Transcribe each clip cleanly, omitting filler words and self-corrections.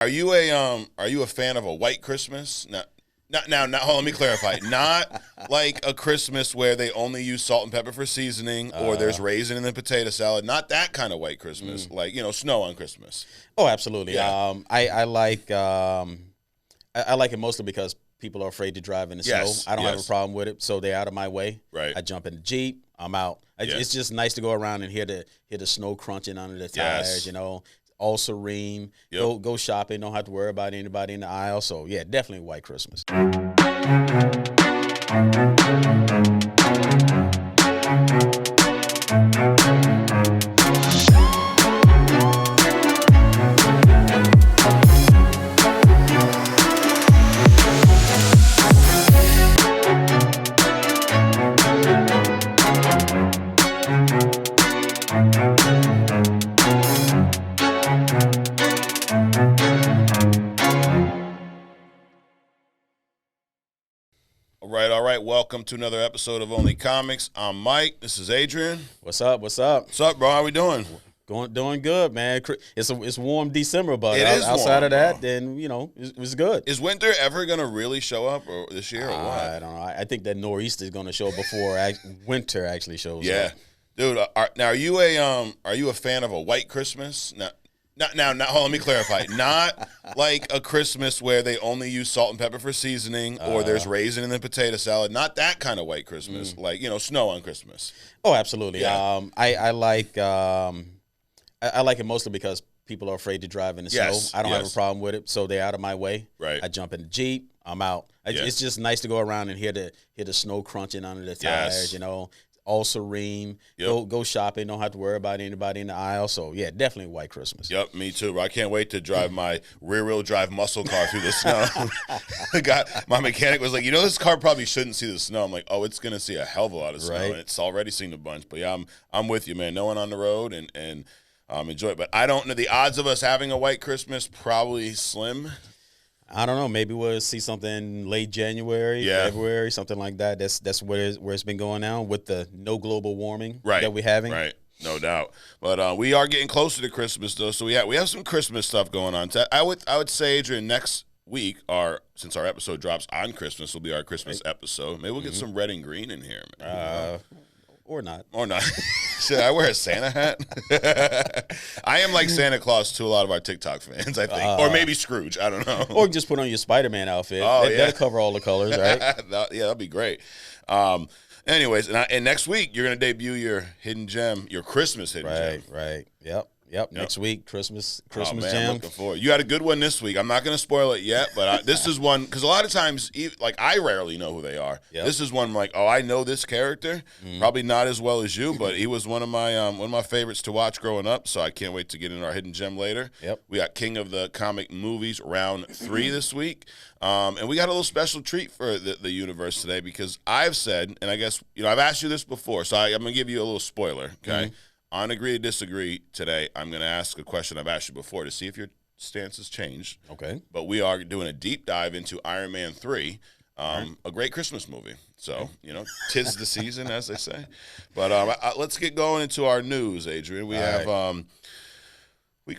Are you a fan of a white Christmas? Now, hold on, let me clarify. Not like a Christmas where they only use salt and pepper for seasoning, or there's raisin in the potato salad. Not that kind of white Christmas, like snow on Christmas. Oh, absolutely. Yeah. I like it mostly because people are afraid to drive in the snow. I don't have a problem with it, so they're out of my way. Right. I jump in the Jeep. I'm out. It's just nice to go around and hear the snow crunching under the tires. All serene. Yep. Go shopping. Don't have to worry about anybody in the aisle. So yeah, definitely white Christmas. All right. Welcome to another episode of Only Comics. I'm Mike. This is Adrian. What's up? What's up, bro? How we doing? Doing good, man. It's warm December, but warm, outside of that, then it was good. Is winter ever gonna really show up this year or what? I don't know. I think that nor'easter is gonna show up before winter actually shows up. Yeah, dude. Now, are you a fan of a white Christmas? Now, hold on, let me clarify. Not like a Christmas where they only use salt and pepper for seasoning, or there's raisin in the potato salad. Not that kind of white Christmas, like snow on Christmas. Oh, absolutely. Yeah. I like it mostly because people are afraid to drive in the snow. I don't have a problem with it, so they're out of my way. Right. I jump in the Jeep. I'm out. It's just nice to go around and hear the snow crunching under the tires. All serene. Yep. Go shopping. Don't have to worry about anybody in the aisle. So yeah, definitely white Christmas. Yep, me too. I can't wait to drive my rear-wheel drive muscle car through the snow. My mechanic was like, this car probably shouldn't see the snow. I'm like, oh, it's gonna see a hell of a lot of snow, and it's already seen a bunch. But yeah, I'm with you, man. No one on the road and enjoy it. But I don't know, the odds of us having a white Christmas probably slim. I don't know. Maybe we'll see something late January, February, something like that. That's where it's been going now with the no global warming that we're having. Right, no doubt. But we are getting closer to Christmas though, so we have some Christmas stuff going on. I would say, Adrian, next week, since our episode drops on Christmas, will be our Christmas episode. Maybe we'll get some red and green in here, man. Or not. Should I wear a Santa hat? I am like Santa Claus to a lot of our TikTok fans, I think. Or maybe Scrooge. I don't know. Or just put on your Spiderman outfit. That'll cover all the colors, right? That'd be great. Anyways, and next week, you're going to debut your hidden gem, your Christmas hidden gem. Right. Yep. Next week, Christmas man, gem. I'm looking forward. You had a good one this week. I'm not going to spoil it yet, but this is one, because a lot of times, I rarely know who they are. Yep. This is one I'm like, I know this character. Probably not as well as you, but he was one of my favorites to watch growing up, so I can't wait to get in our hidden gem later. Yep. We got King of the Comic Movies round 3 this week. And we got a little special treat for the universe today, because I've said, and I guess, I've asked you this before, so I'm going to give you a little spoiler, okay? On Agree to Disagree today, I'm going to ask a question I've asked you before to see if your stance has changed. Okay. But we are doing a deep dive into Iron Man 3, a great Christmas movie. So, 'tis the season, as they say. But let's get going into our news, Adrian. We have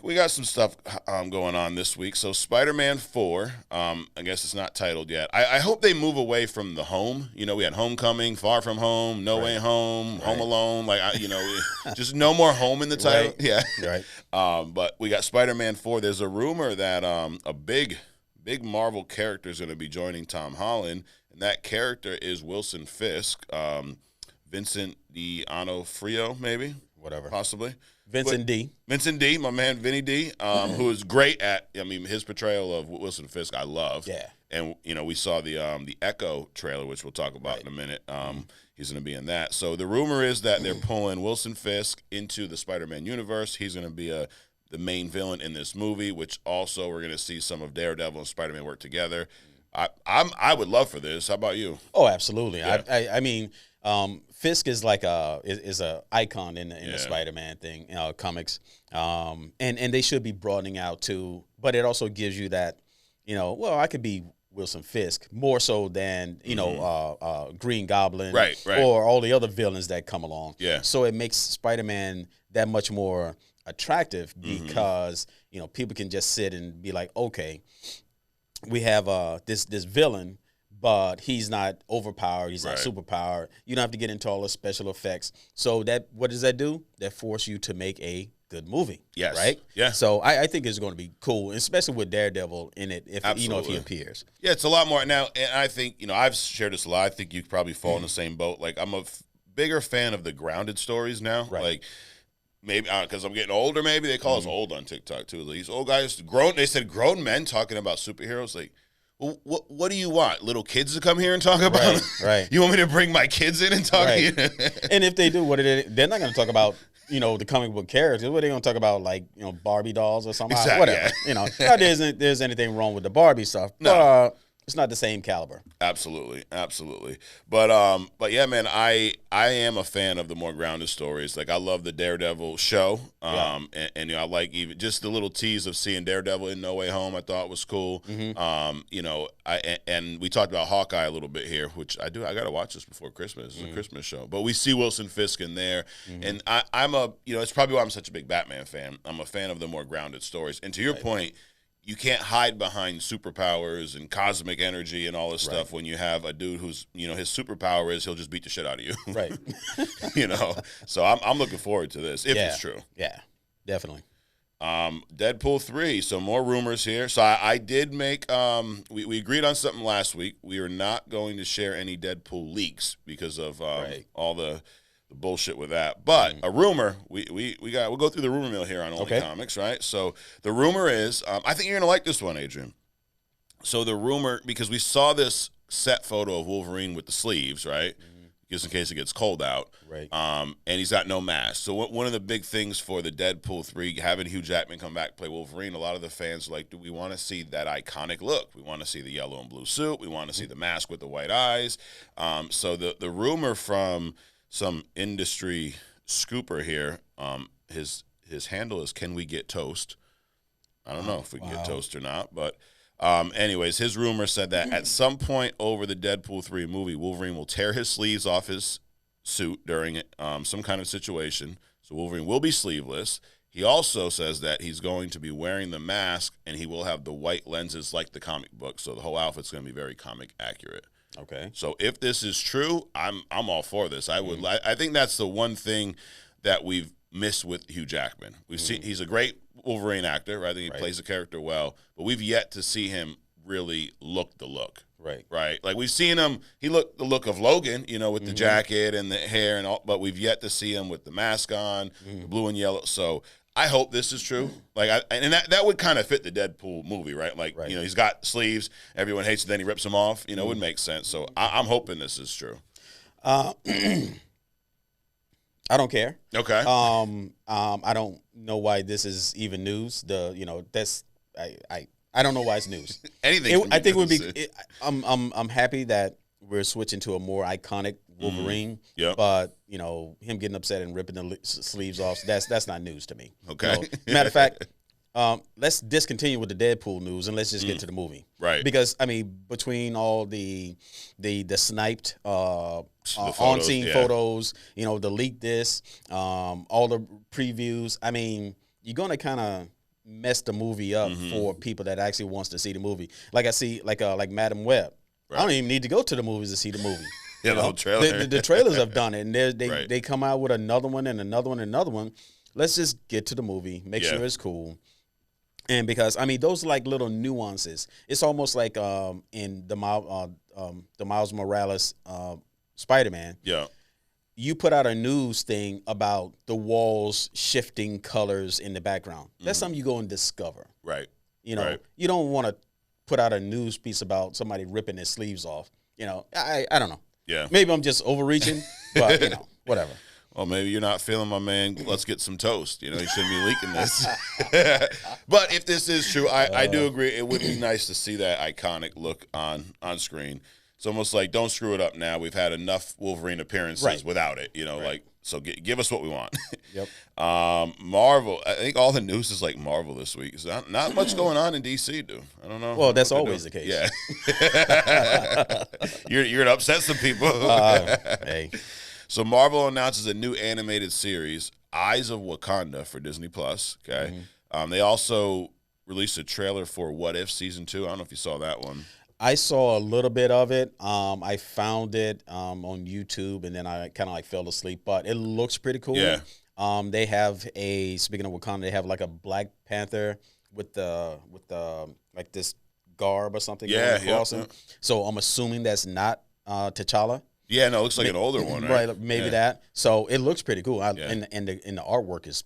we got some stuff going on this week. So Spider-Man 4, I guess it's not titled yet. I hope they move away from the home. We had Homecoming, Far From Home, No Way Home, Home Alone. Just no more home in the title. Right. Yeah. Right. But we got Spider-Man 4. There's a rumor that a big Marvel character is going to be joining Tom Holland, and that character is Wilson Fisk, Vincent D'Onofrio, maybe. Whatever. Possibly. Vincent D, my man Vinny D, who is great at, his portrayal of Wilson Fisk, I love. Yeah. And, we saw the Echo trailer, which we'll talk about in a minute. He's going to be in that. So the rumor is that they're pulling Wilson Fisk into the Spider-Man universe. He's going to be the main villain in this movie, which also we're going to see some of Daredevil and Spider-Man work together. I would love for this. How about you? Oh, absolutely. Yeah. Fisk is like a icon in the Spider-Man thing, comics, and they should be broadening out too. But it also gives you that, I could be Wilson Fisk more so than Green Goblin, right, or all the other villains that come along. Yeah. So it makes Spider-Man that much more attractive because people can just sit and be like, okay, we have this villain, but he's not overpowered. He's not superpowered. You don't have to get into all the special effects. So what does that do? That force you to make a good movie. Yes. Right? Yeah. So I think it's going to be cool, especially with Daredevil in it, if he appears. Yeah, it's a lot more. Now, and I think, I've shared this a lot. I think you probably fall in the same boat. Like, I'm a bigger fan of the grounded stories now. Right. Like, maybe because I'm getting older, maybe they call us old on TikTok too. These old guys, they said grown men talking about superheroes. Like, well, what do you want? Little kids to come here and talk about it? Right. You want me to bring my kids in and talk? Right. And if they do, they're not going to talk about the comic book characters. What are they going to talk about? Like Barbie dolls or something? Exactly, whatever. yeah. Not there's anything wrong with the Barbie stuff. No. But, it's not the same caliber. Absolutely. But yeah, man, I am a fan of the more grounded stories. Like, I love the Daredevil show, and I like even just the little tease of seeing Daredevil in No Way Home. I thought was cool. And we talked about Hawkeye a little bit here, which I got to watch this before Christmas. It's a Christmas show, but we see Wilson Fisk in there, and I'm it's probably why I'm such a big Batman fan. I'm a fan of the more grounded stories, and to your point. You can't hide behind superpowers and cosmic energy and all this stuff when you have a dude who's, his superpower is he'll just beat the shit out of you. Right. So I'm looking forward to this, if it's true. Yeah, definitely. Deadpool 3, so more rumors here. So I did make, we agreed on something last week. We are not going to share any Deadpool leaks because of all the bullshit with that. But a rumor, we'll go through the rumor mill here on Only Comics, right? So the rumor is, I think you're going to like this one, Adrian. So the rumor, because we saw this set photo of Wolverine with the sleeves, right? Just in case it gets cold out. Right. And he's got no mask. So one of the big things for the Deadpool 3, having Hugh Jackman come back play Wolverine, a lot of the fans are like, do we want to see that iconic look? We want to see the yellow and blue suit. We want to see the mask with the white eyes. So the rumor from some industry scooper here, his handle is Can We Get Toast? I don't know if we can get toast or not, but anyways, his rumor said that at some point over the Deadpool 3 movie, Wolverine will tear his sleeves off his suit during some kind of situation, so Wolverine will be sleeveless. He also says that he's going to be wearing the mask, and he will have the white lenses like the comic book, so the whole outfit's going to be very comic accurate. Okay. So if this is true, I'm all for this. I think that's the one thing that we've missed with Hugh Jackman. We've seen he's a great Wolverine actor, right? I think he plays the character well, but we've yet to see him really look the look. Right. Like we've seen him, he looked the look of Logan, with the jacket and the hair and all, but we've yet to see him with the mask on, the blue and yellow. So I hope this is true. And that would kind of fit the Deadpool movie, right? He's got sleeves, everyone hates it, then he rips them off. It would make sense. So I'm hoping this is true. I don't care. Okay. I don't know why this is even news. I don't know why it's news. Anything. I think it would be. I'm happy that we're switching to a more iconic Wolverine. But him getting upset and ripping the sleeves off, that's not news to me. Okay. Matter of fact, let's discontinue with the Deadpool news and let's just get to the movie. Right. Because between all the sniped on scene photos, the leaked this, all the previews. You're gonna kind of mess the movie up for people that actually wants to see the movie. Like I see, like Madam Web. Right. I don't even need to go to the movies to see the movie. The whole trailer. The trailers have done it, and they come out with another one and another one and another one. Let's just get to the movie, make sure it's cool. And because those are like little nuances. It's almost like in the Miles Morales Spider-Man. Yeah. You put out a news thing about the walls shifting colors in the background. That's something you go and discover. Right. You don't want to put out a news piece about somebody ripping their sleeves off. I don't know. Yeah. Maybe I'm just overreaching, but whatever. Well, maybe you're not feeling my man. Let's get some toast. You shouldn't be leaking this. But if this is true, I do agree. It would be nice to see that iconic look on screen. It's almost like, don't screw it up now. We've had enough Wolverine appearances without it. So give us what we want. Yep. Marvel. I think all the news is like Marvel this week. So not much going on in DC, dude. I don't know. Well, that's always the case. Yeah. You're gonna upset some people. Hey. So Marvel announces a new animated series, Eyes of Wakanda, for Disney Plus. Okay. They also released a trailer for What If Season 2. I don't know if you saw that one. I saw a little bit of it. I found it on YouTube, and then I kind of like fell asleep. But it looks pretty cool. Yeah. They have speaking of Wakanda, they have like a Black Panther with like this garb or something going across him. So I'm assuming that's not T'Challa. Yeah, no, it looks like an older one, right? Maybe that. So it looks pretty cool. And the artwork is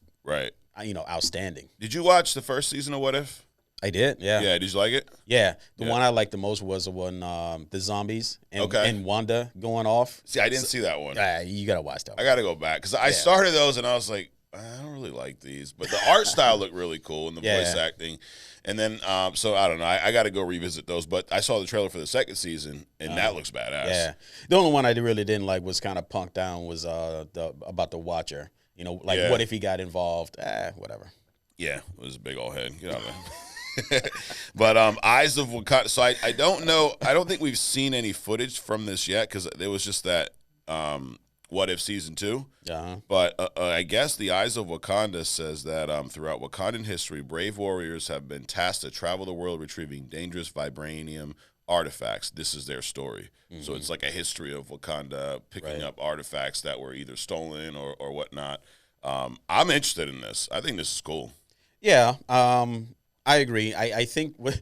outstanding. Did you watch the first season of What If? I did, yeah. Yeah, did you like it? Yeah. The one I liked the most was the one, the zombies and Wanda going off. See, I didn't see that one. You got to watch that one. I got to go back because I started those and I was like, I don't really like these. But the art style looked really cool and the voice acting. And then, so I don't know. I got to go revisit those. But I saw the trailer for the second season and that looks badass. Yeah. The only one I really didn't like was kind of punked down was about the Watcher. You know, like what if he got involved? Whatever. Yeah, it was a big old head. Get out of there. But Eyes of Wakanda. So I don't know. I don't think we've seen any footage from this yet because there was just that What If Season 2. But I guess the Eyes of Wakanda says that throughout Wakandan history, brave warriors have been tasked to travel the world retrieving dangerous vibranium artifacts. This is their story. So it's like a history of Wakanda picking up artifacts that were either stolen or whatnot. I'm interested in this. I think this is cool. Yeah. I agree. I think what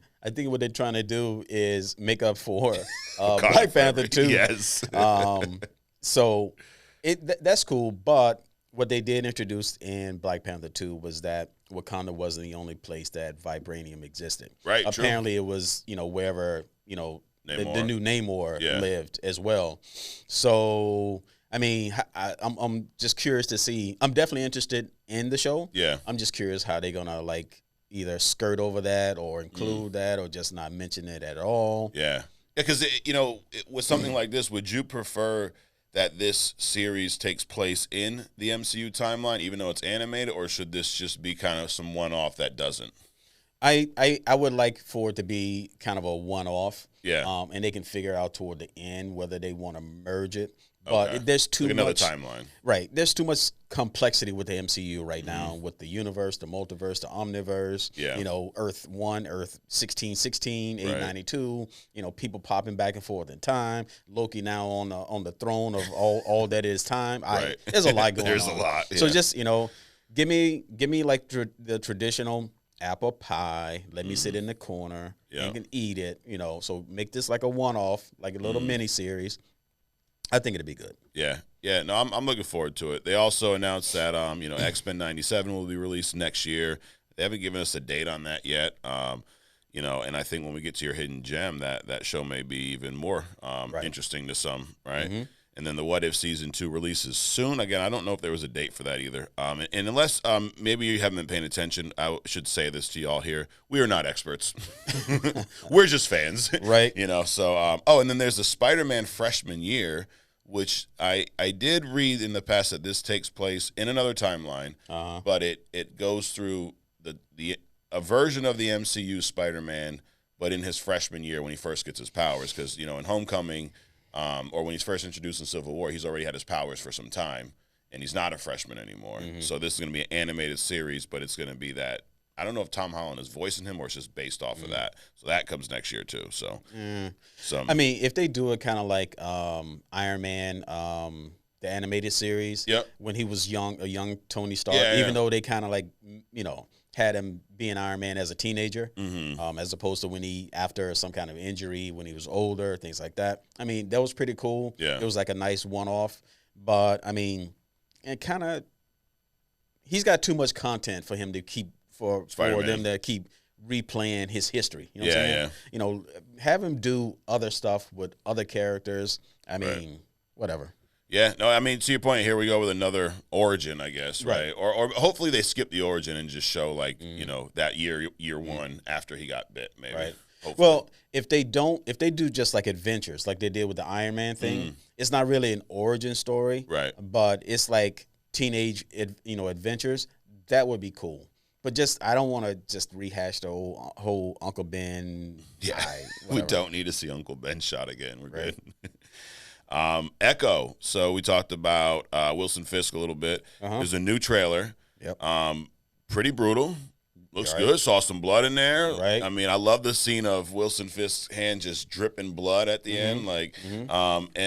they're trying to do is make up for Black Panther 2. Yes. So that's cool. But what they did introduce in Black Panther 2 was that Wakanda wasn't the only place that vibranium existed. Right. Apparently, it was wherever the new Namor lived as well. So I mean, I'm just curious to see. I'm definitely interested in the show. Yeah. I'm just curious how they're gonna either skirt over that or include that or just not mention it at all. Yeah. Because, with something like this, would you prefer that this series takes place in the MCU timeline, even though it's animated, or should this just be kind of some one-off that doesn't? I would like for it to be kind of a one-off. Yeah. And they can figure out toward the end whether they want to merge it. But there's too much another timeline. Right. There's too much complexity with the MCU right now with the universe, the multiverse, the omniverse. Yeah. Earth 1, Earth 1616, 892. People popping back and forth in time. Loki now on the throne of all that is time. Right. There's a lot going on. There's a lot. Yeah. So just give me like the traditional apple pie. Let me sit in the corner and can eat it. So make this like a one-off, like a little mini series. I think it'd be good. Yeah. No, I'm looking forward to it. They also announced that X-Men '97 will be released next year. They haven't given us a date on that yet. And I think when we get to your hidden gem, that show may be even more interesting to some, right? Mm-hmm. And then the What If Season 2 releases soon. Again, I don't know if there was a date for that either. And unless maybe you haven't been paying attention, I should say this to y'all here. We are not experts. We're just fans. Right. So, and then there's the Spider-Man freshman year, which I did read in the past that this takes place in another timeline, but it goes through a version of the MCU Spider-Man, but in his freshman year when he first gets his powers. Because, in Homecoming – or when he's first introduced in Civil War, he's already had his powers for some time, and he's not a freshman anymore. Mm-hmm. So this is going to be an animated series, but it's going to be that. I don't know if Tom Holland is voicing him or it's just based off of that. So that comes next year too. So, I mean, if they do it kind of like Iron Man, the animated series, when he was a young Tony Stark, even though they kind of like, had him being Iron Man as a teenager, as opposed to when after some kind of injury, when he was older, things like that. I mean, that was pretty cool. Yeah. It was like a nice one-off. But, I mean, he's got too much content for him to keep, for them to keep replaying his history. You know what I'm saying? Have him do other stuff with other characters. I mean, whatever. Yeah, no, I mean, to your point, here we go with another origin, I guess, right? Or hopefully they skip the origin and just show, like, that year one after he got bit, maybe. Right. Hopefully. Well, if they do just like adventures, like they did with the Iron Man thing, it's not really an origin story. Right. But it's like teenage, adventures. That would be cool. But I don't want to just rehash the whole Uncle Ben. Yeah, we don't need to see Uncle Ben shot again. We're good. Echo. So we talked about Wilson Fisk a little bit. There's a new trailer. Yep. Pretty brutal. Looks good. Saw some blood in there. Right. I mean, I love the scene of Wilson Fisk's hand just dripping blood at the end. Like, and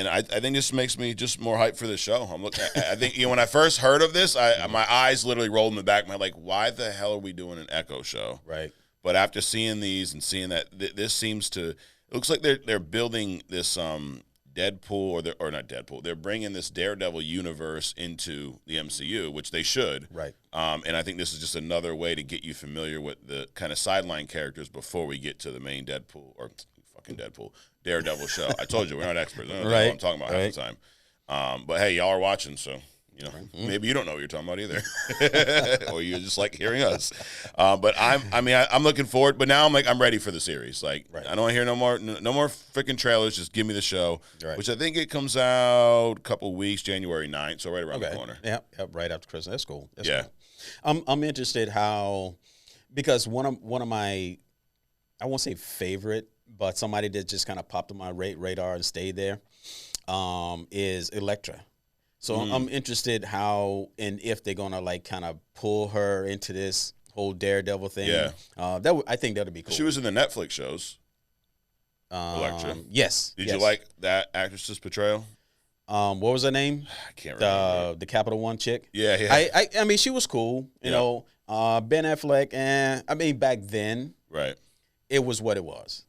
I think this makes me just more hyped for the show. I'm looking. I think when I first heard of this, my eyes literally rolled in the back of my head. Like, why the hell are we doing an Echo show? Right. But after seeing these and seeing that, this seems to. It looks like they're building this Deadpool or not Deadpool. They're bringing this Daredevil universe into the MCU, which they should. Right. And I think this is just another way to get you familiar with the kind of sideline characters before we get to the main Daredevil show. I told you we're not experts. I don't know what I'm talking about half the time. But hey, y'all are watching, so. Maybe you don't know what you're talking about either, or you just like hearing us. But I'm looking forward. But now I'm ready for the series. Like I don't want to hear no more freaking trailers. Just give me the show, which I think it comes out a couple weeks, January 9th, so right around the corner. Yeah, right after Christmas. That's cool. That's cool. I'm interested because one of my, I won't say favorite, but somebody that just kind of popped on my radar and stayed there, is Elektra. So I'm interested how and if they're gonna like kind of pull her into this whole Daredevil thing. Yeah, I think that'd be cool. She was in the Netflix shows. Elektra. Yes. Did you like that actress's portrayal? What was her name? I can't remember. The Capital One chick. Yeah. I mean, she was cool. You know, Ben Affleck, and I mean, back then, it was what it was.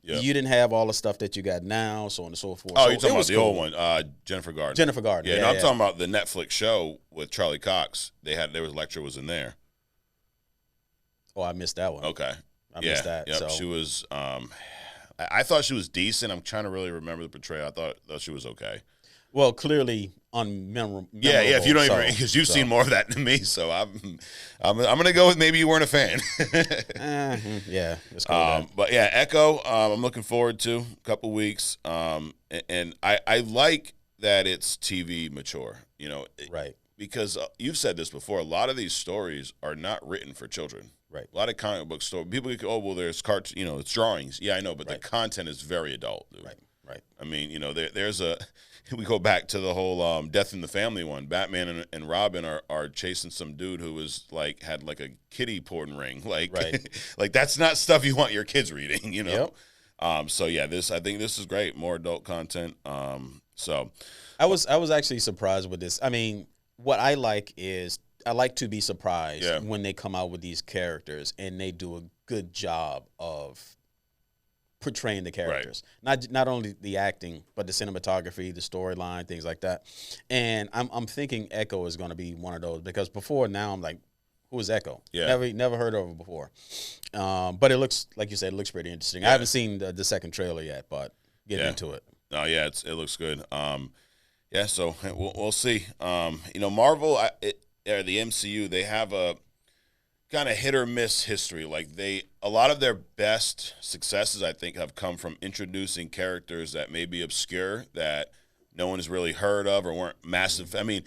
Yeah. You didn't have all the stuff that you got now, so on and so forth. Oh, you're talking about the old one, Jennifer Garner. Jennifer Garner. Yeah, I'm talking about the Netflix show with Charlie Cox. There was Elektra was in there. Oh, I missed that one. Okay. I missed that. Yep. So. She was. I thought she was decent. I'm trying to really remember the portrayal. I thought she was okay. Well, clearly unmemorable. Yeah. If you don't even, because you've seen more of that than me, so I'm gonna go with maybe you weren't a fan. Yeah. Let's go but yeah, Echo. I'm looking forward to a couple weeks. And I like that it's TV mature. You know, right? Because you've said this before. A lot of these stories are not written for children. Right. A lot of comic book stories. People go, oh well, there's cartoons. You know, it's drawings. Yeah, I know, but the content is very adult. Dude. Right. I mean, you know, there's a. We go back to the whole Death in the Family one. Batman and Robin are chasing some dude who was had a kiddie porn ring. Like that's not stuff you want your kids reading, you know. Yep. So yeah, I think this is great. More adult content. So I was actually surprised with this. I mean, what I like is I like to be surprised when they come out with these characters and they do a good job of portraying the characters, not only the acting, but the cinematography, the storyline, things like that. And I'm thinking Echo is going to be one of those because before now I'm like, who is Echo? Yeah, never heard of him before. But it looks like you said, it looks pretty interesting. I haven't seen the second trailer yet, but getting into it. Oh yeah, it looks good. Yeah, so we'll see. You know, Marvel or the MCU, they have a kind of hit or miss history. Like a lot of their best successes, I think, have come from introducing characters that may be obscure, that no one has really heard of or weren't massive. I mean,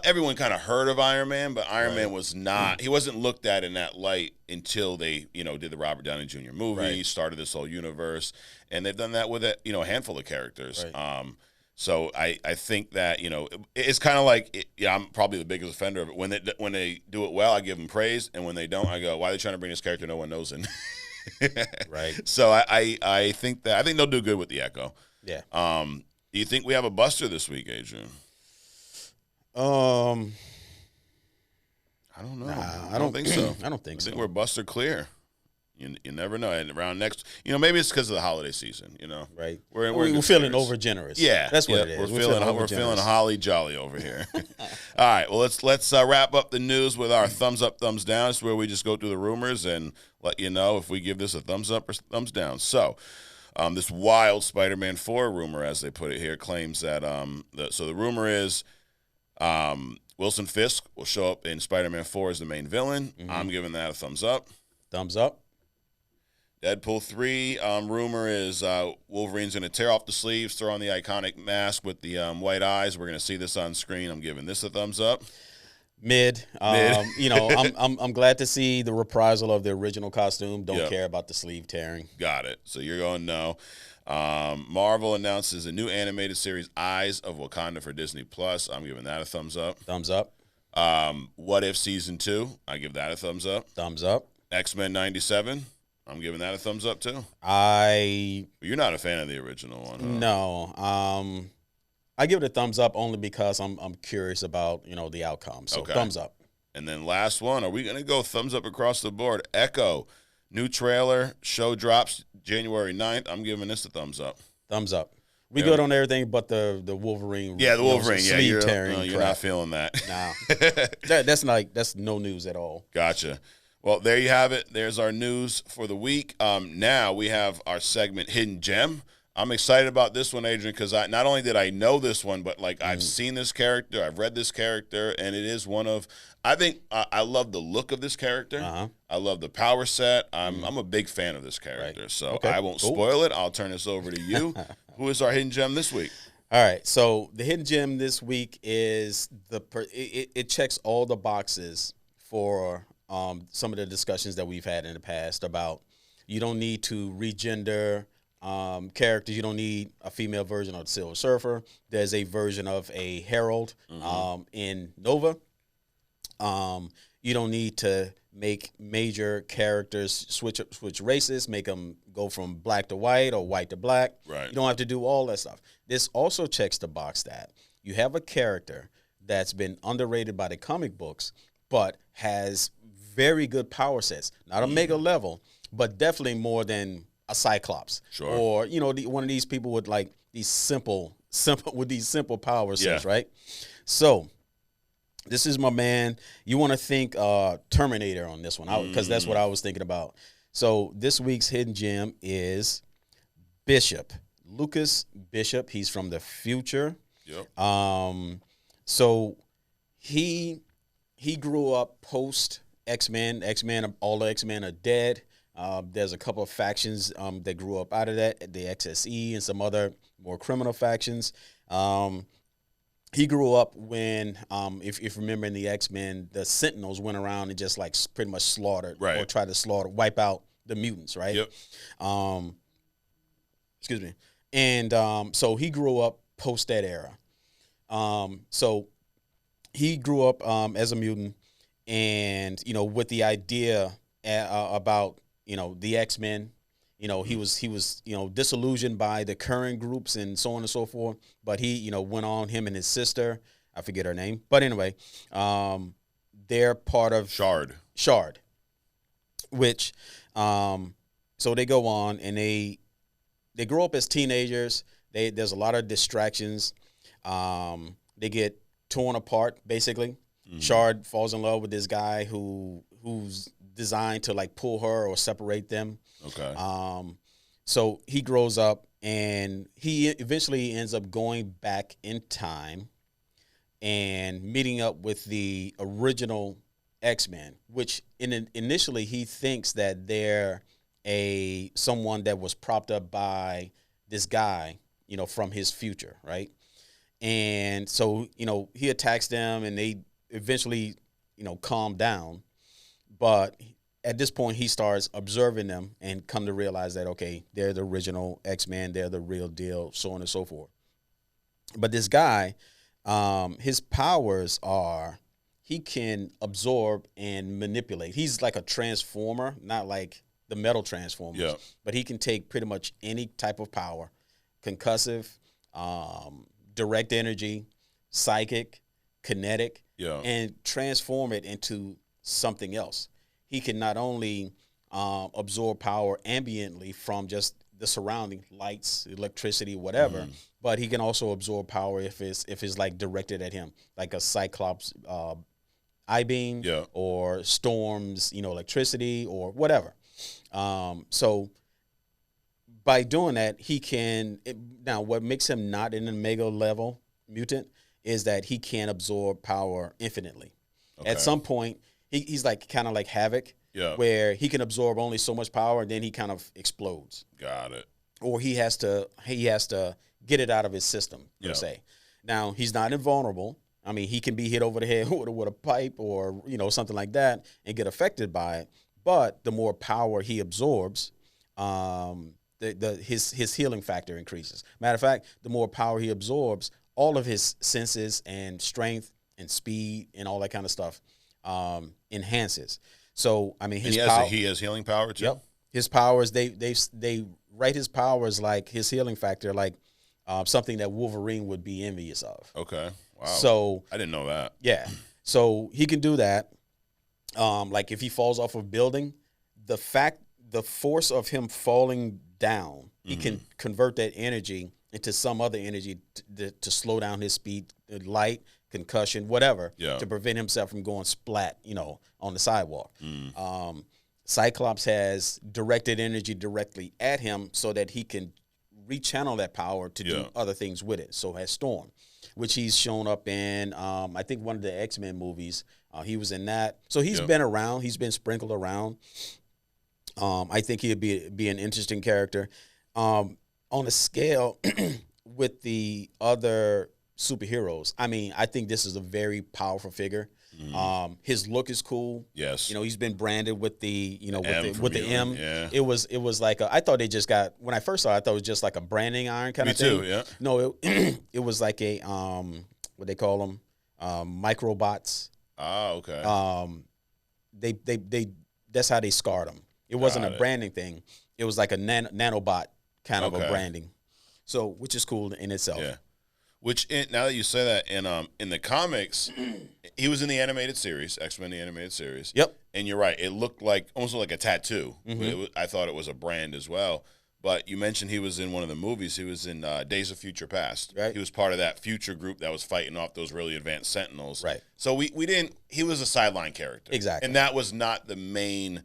everyone kind of heard of Iron Man, but Iron Man was not. He wasn't looked at in that light until they, did the Robert Downey Jr. movie, started this whole universe, and they've done that with a handful of characters. Right. So I think that, it's kind of like, I'm probably the biggest offender of it. When they do it well, I give them praise. And when they don't, I go, why are they trying to bring this character no one knows in? Right. So I think they'll do good with the Echo. Yeah. Do you think we have a buster this week, Adrian? I don't know. Nah, I don't think so. I don't think so. I think we're buster clear. You never know. And around next, maybe it's because of the holiday season. Right. We're feeling over generous. Yeah, that's what it is. We're feeling holly jolly over here. All right. Well, let's wrap up the news with our thumbs up, thumbs down. It's where we just go through the rumors and let you know if we give this a thumbs up or thumbs down. So, this wild Spider-Man 4 rumor, as they put it here, claims that the rumor is Wilson Fisk will show up in Spider-Man 4 as the main villain. Mm-hmm. I'm giving that a thumbs up. Thumbs up. Deadpool 3, rumor is Wolverine's going to tear off the sleeves, throw on the iconic mask with the white eyes. We're going to see this on screen. I'm giving this a thumbs up. Mid. I'm glad to see the reprisal of the original costume. Don't care about the sleeve tearing. Got it. So you're going no. Marvel announces a new animated series, Eyes of Wakanda, for Disney Plus. I'm giving that a thumbs up. Thumbs up. What If Season 2? I give that a thumbs up. Thumbs up. X-Men 97. I'm giving that a thumbs up too. You're not a fan of the original one, huh? No. I give it a thumbs up only because I'm curious about, the outcome. So thumbs up. And then last one, are we going to go thumbs up across the board? Echo, new trailer, show drops January 9th. I'm giving this a thumbs up. Thumbs up. We good on everything but the Wolverine. Yeah, the Wolverine. Yeah, you're not feeling that. Nah. That's no news at all. Gotcha. Well, there you have it. There's our news for the week. Now we have our segment Hidden Gem. I'm excited about this one, Adrian, because not only did I know this one, but I've seen this character, I've read this character, and it is one of. I think I love the look of this character. Uh-huh. I love the power set. I'm a big fan of this character, so I won't spoil it. I'll turn this over to you. Who is our hidden gem this week? All right, so the hidden gem this week is it checks all the boxes for some of the discussions that we've had in the past about you don't need to regender characters. You don't need a female version of the Silver Surfer. There's a version of a Herald in Nova. You don't need to make major characters switch races, make them go from black to white or white to black. Right. You don't have to do all that stuff. This also checks the box that you have a character that's been underrated by the comic books, but has very good power sets. Not a mega level, but definitely more than a Cyclops. Sure. Or, one of these people with these simple power sets, right? So this is my man. You want to think Terminator on this one, because that's what I was thinking about. So this week's hidden gem is Bishop. Lucas Bishop. He's from the future. Yep. So he grew up post X-Men. All the X-Men are dead. There's a couple of factions that grew up out of that, the XSE and some other more criminal factions. He grew up when, if you remember in the X-Men, the Sentinels went around and just pretty much slaughtered or tried to wipe out the mutants, right? Yep. Excuse me. And so he grew up post that era. So he grew up as a mutant, and with the idea about the X-Men. He was disillusioned by the current groups and so on and so forth. But he, went on, him and his sister, I forget her name. But anyway, they're part of Shard, which, so they go on and they grow up as teenagers. There's a lot of distractions. They get torn apart, basically. Mm-hmm. Shard falls in love with this guy who's designed to pull her or separate them. Okay. So he grows up and he eventually ends up going back in time and meeting up with the original X-Men, which initially he thinks that they're someone that was propped up by this guy, from his future, right? And so, he attacks them and they eventually, calm down. But at this point, he starts observing them and come to realize that, okay, they're the original X-Men, they're the real deal, so on and so forth. But this guy, his powers are he can absorb and manipulate. He's like a transformer, not like the metal transformers, but he can take pretty much any type of power, concussive, direct energy, psychic, kinetic, and transform it into something else. He can not only absorb power ambiently from just the surrounding lights, electricity, whatever, but he can also absorb power if it's directed at him, like a Cyclops I-beam or Storm's electricity or whatever. So by doing that, he can. Now, what makes him not an Omega level mutant is that he can absorb power infinitely. Okay. At some point, he's kind of like Havoc, where he can absorb only so much power and then he kind of explodes. Got it. Or he has to get it out of his system, per se. Now, he's not invulnerable. I mean, he can be hit over the head with a pipe or something like that and get affected by it. But the more power he absorbs, his healing factor increases. Matter of fact, the more power he absorbs, all of his senses and strength and speed and all that kind of stuff enhances. So I mean, his he has healing power too. Yep. His powers, they write his powers like his healing factor, like something that Wolverine would be envious of. Okay. Wow. So I didn't know that. Yeah. So he can do that. Like if he falls off a building, the force of him falling down, he can convert that energy into some other energy to slow down his speed, light, concussion, whatever, to prevent himself from going splat, on the sidewalk. Cyclops has directed energy directly at him so that he can rechannel that power to do other things with it. So has Storm, which he's shown up in, I think one of the X-Men movies. He was in that. So he's been around. He's been sprinkled around. I think he'd be an interesting character. On a scale with the other superheroes, I mean, I think this is a very powerful figure. His look is cool. Yes. He's been branded with the, with the M. Yeah. It was like I thought they just got, when I first saw it, I thought it was just like a branding iron kind of thing. Me too, yeah. No, it was like a, what they call them, microbots. Ah, okay. They that's how they scarred them. It wasn't a branding thing. It was like a nanobot kind of a branding. So, which is cool in itself. Yeah. Now that you say that, in the comics, he was in the animated series, X-Men the animated series. Yep. And you're right. It looked almost like a tattoo. I thought it was a brand as well. But you mentioned he was in one of the movies. He was in Days of Future Past. Right. He was part of that future group that was fighting off those really advanced Sentinels. Right. So we didn't. He was a sideline character. Exactly. And that was not the main,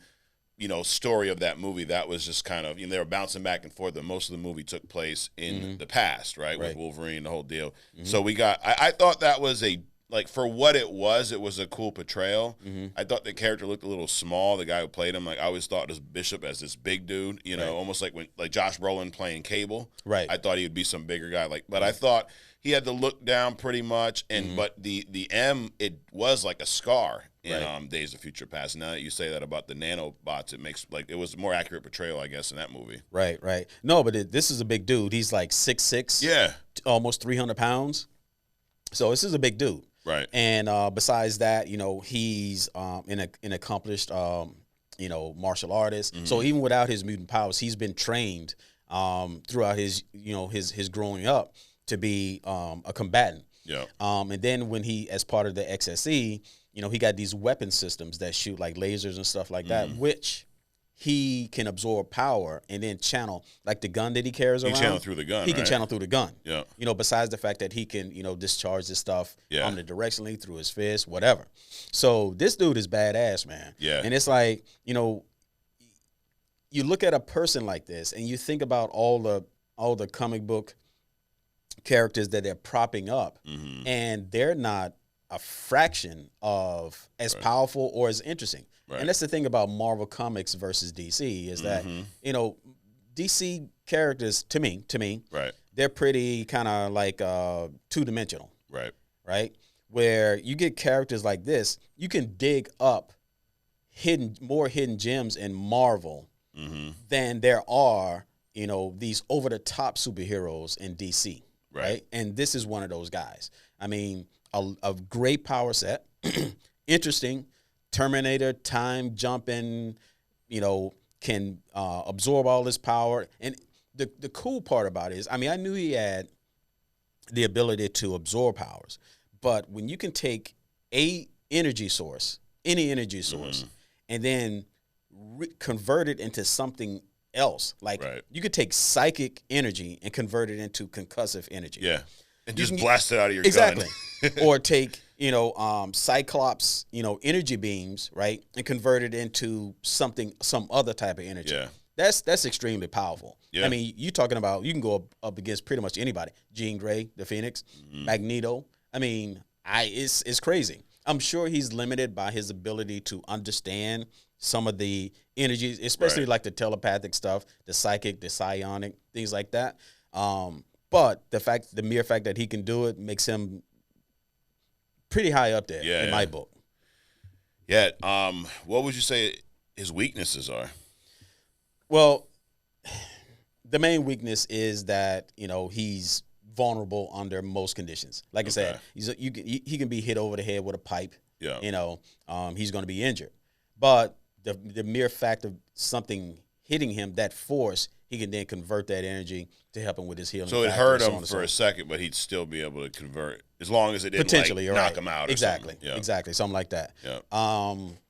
story of that movie. That was just kind of, they were bouncing back and forth, but most of the movie took place in the past, right? With Wolverine, the whole deal. So we got, I thought that was for what it was a cool portrayal. I thought the character looked a little small, the guy who played him. Like, I always thought of Bishop as this big dude, almost like Josh Brolin playing Cable. Right. I thought he would be some bigger guy. But I thought he had to look down pretty much. And but the M, it was like a scar in Days of Future Past. Now that you say that about the nanobots, it makes it was a more accurate portrayal, I guess, in that movie. Right. No, but this is a big dude. He's like 6'6". Yeah. Almost 300 pounds. So this is a big dude. Right. And besides that, he's an accomplished, martial artist. So even without his mutant powers, he's been trained throughout his growing up to be a combatant. Yeah. And then when he, as part of the XSE, he got these weapon systems that shoot like lasers and stuff like that, which he can absorb power and then channel, like the gun that he carries around. He can channel through the gun. He can channel through the gun. Yeah. Besides the fact that he can, discharge this stuff omnidirectionally through his fist, whatever. So this dude is badass, man. Yeah. And it's like, you look at a person like this and you think about all the comic book characters that they're propping up, and they're not a fraction of as powerful or as interesting. Right. And that's the thing about Marvel Comics versus DC is that, DC characters, to me, they're pretty kind of like two-dimensional. Right? Where you get characters like this, you can dig up more hidden gems in Marvel than there are, these over-the-top superheroes in DC. Right? And this is one of those guys. I mean, a great power set, interesting, Terminator, time jumping, can absorb all this power. And the cool part about it is, I mean, I knew he had the ability to absorb powers, but when you can take any energy source, and then convert it into something else, like you could take psychic energy and convert it into concussive energy. Yeah. And just blast it out of your gun. Or take, Cyclops, energy beams, right, and convert it into some other type of energy. Yeah. That's extremely powerful. Yeah. I mean, you can go up against pretty much anybody. Jean Grey, the Phoenix, Magneto. I mean, it's crazy. I'm sure he's limited by his ability to understand some of the energies, especially like the telepathic stuff, the psychic, the psionic, things like that. But the mere fact that he can do it makes him pretty high up there in my book. Yeah. What would you say his weaknesses are? Well, the main weakness is that he's vulnerable under most conditions. Like I said, he can be hit over the head with a pipe. Yeah. He's going to be injured. But the mere fact of something hitting him, that force, he can then convert that energy to help him with his healing. So it hurt him for a second, but he'd still be able to convert as long as it didn't potentially knock him out. Or exactly, something. Yeah. exactly, something like that. Yeah.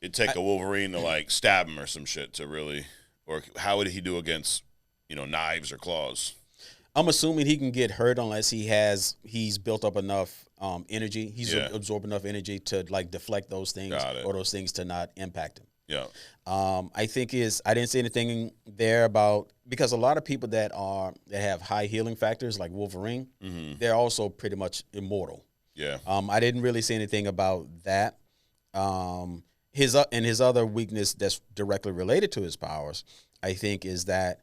It'd take a Wolverine to like stab him or some shit to really, or how would he do against knives or claws? I'm assuming he can get hurt unless he's built up enough energy. He's absorbed enough energy to like deflect those things or those things to not impact him. Yeah. I think I didn't see anything there about, because a lot of people that have high healing factors like Wolverine, they're also pretty much immortal. Yeah. I didn't really see anything about that. His other weakness that's directly related to his powers, I think, is that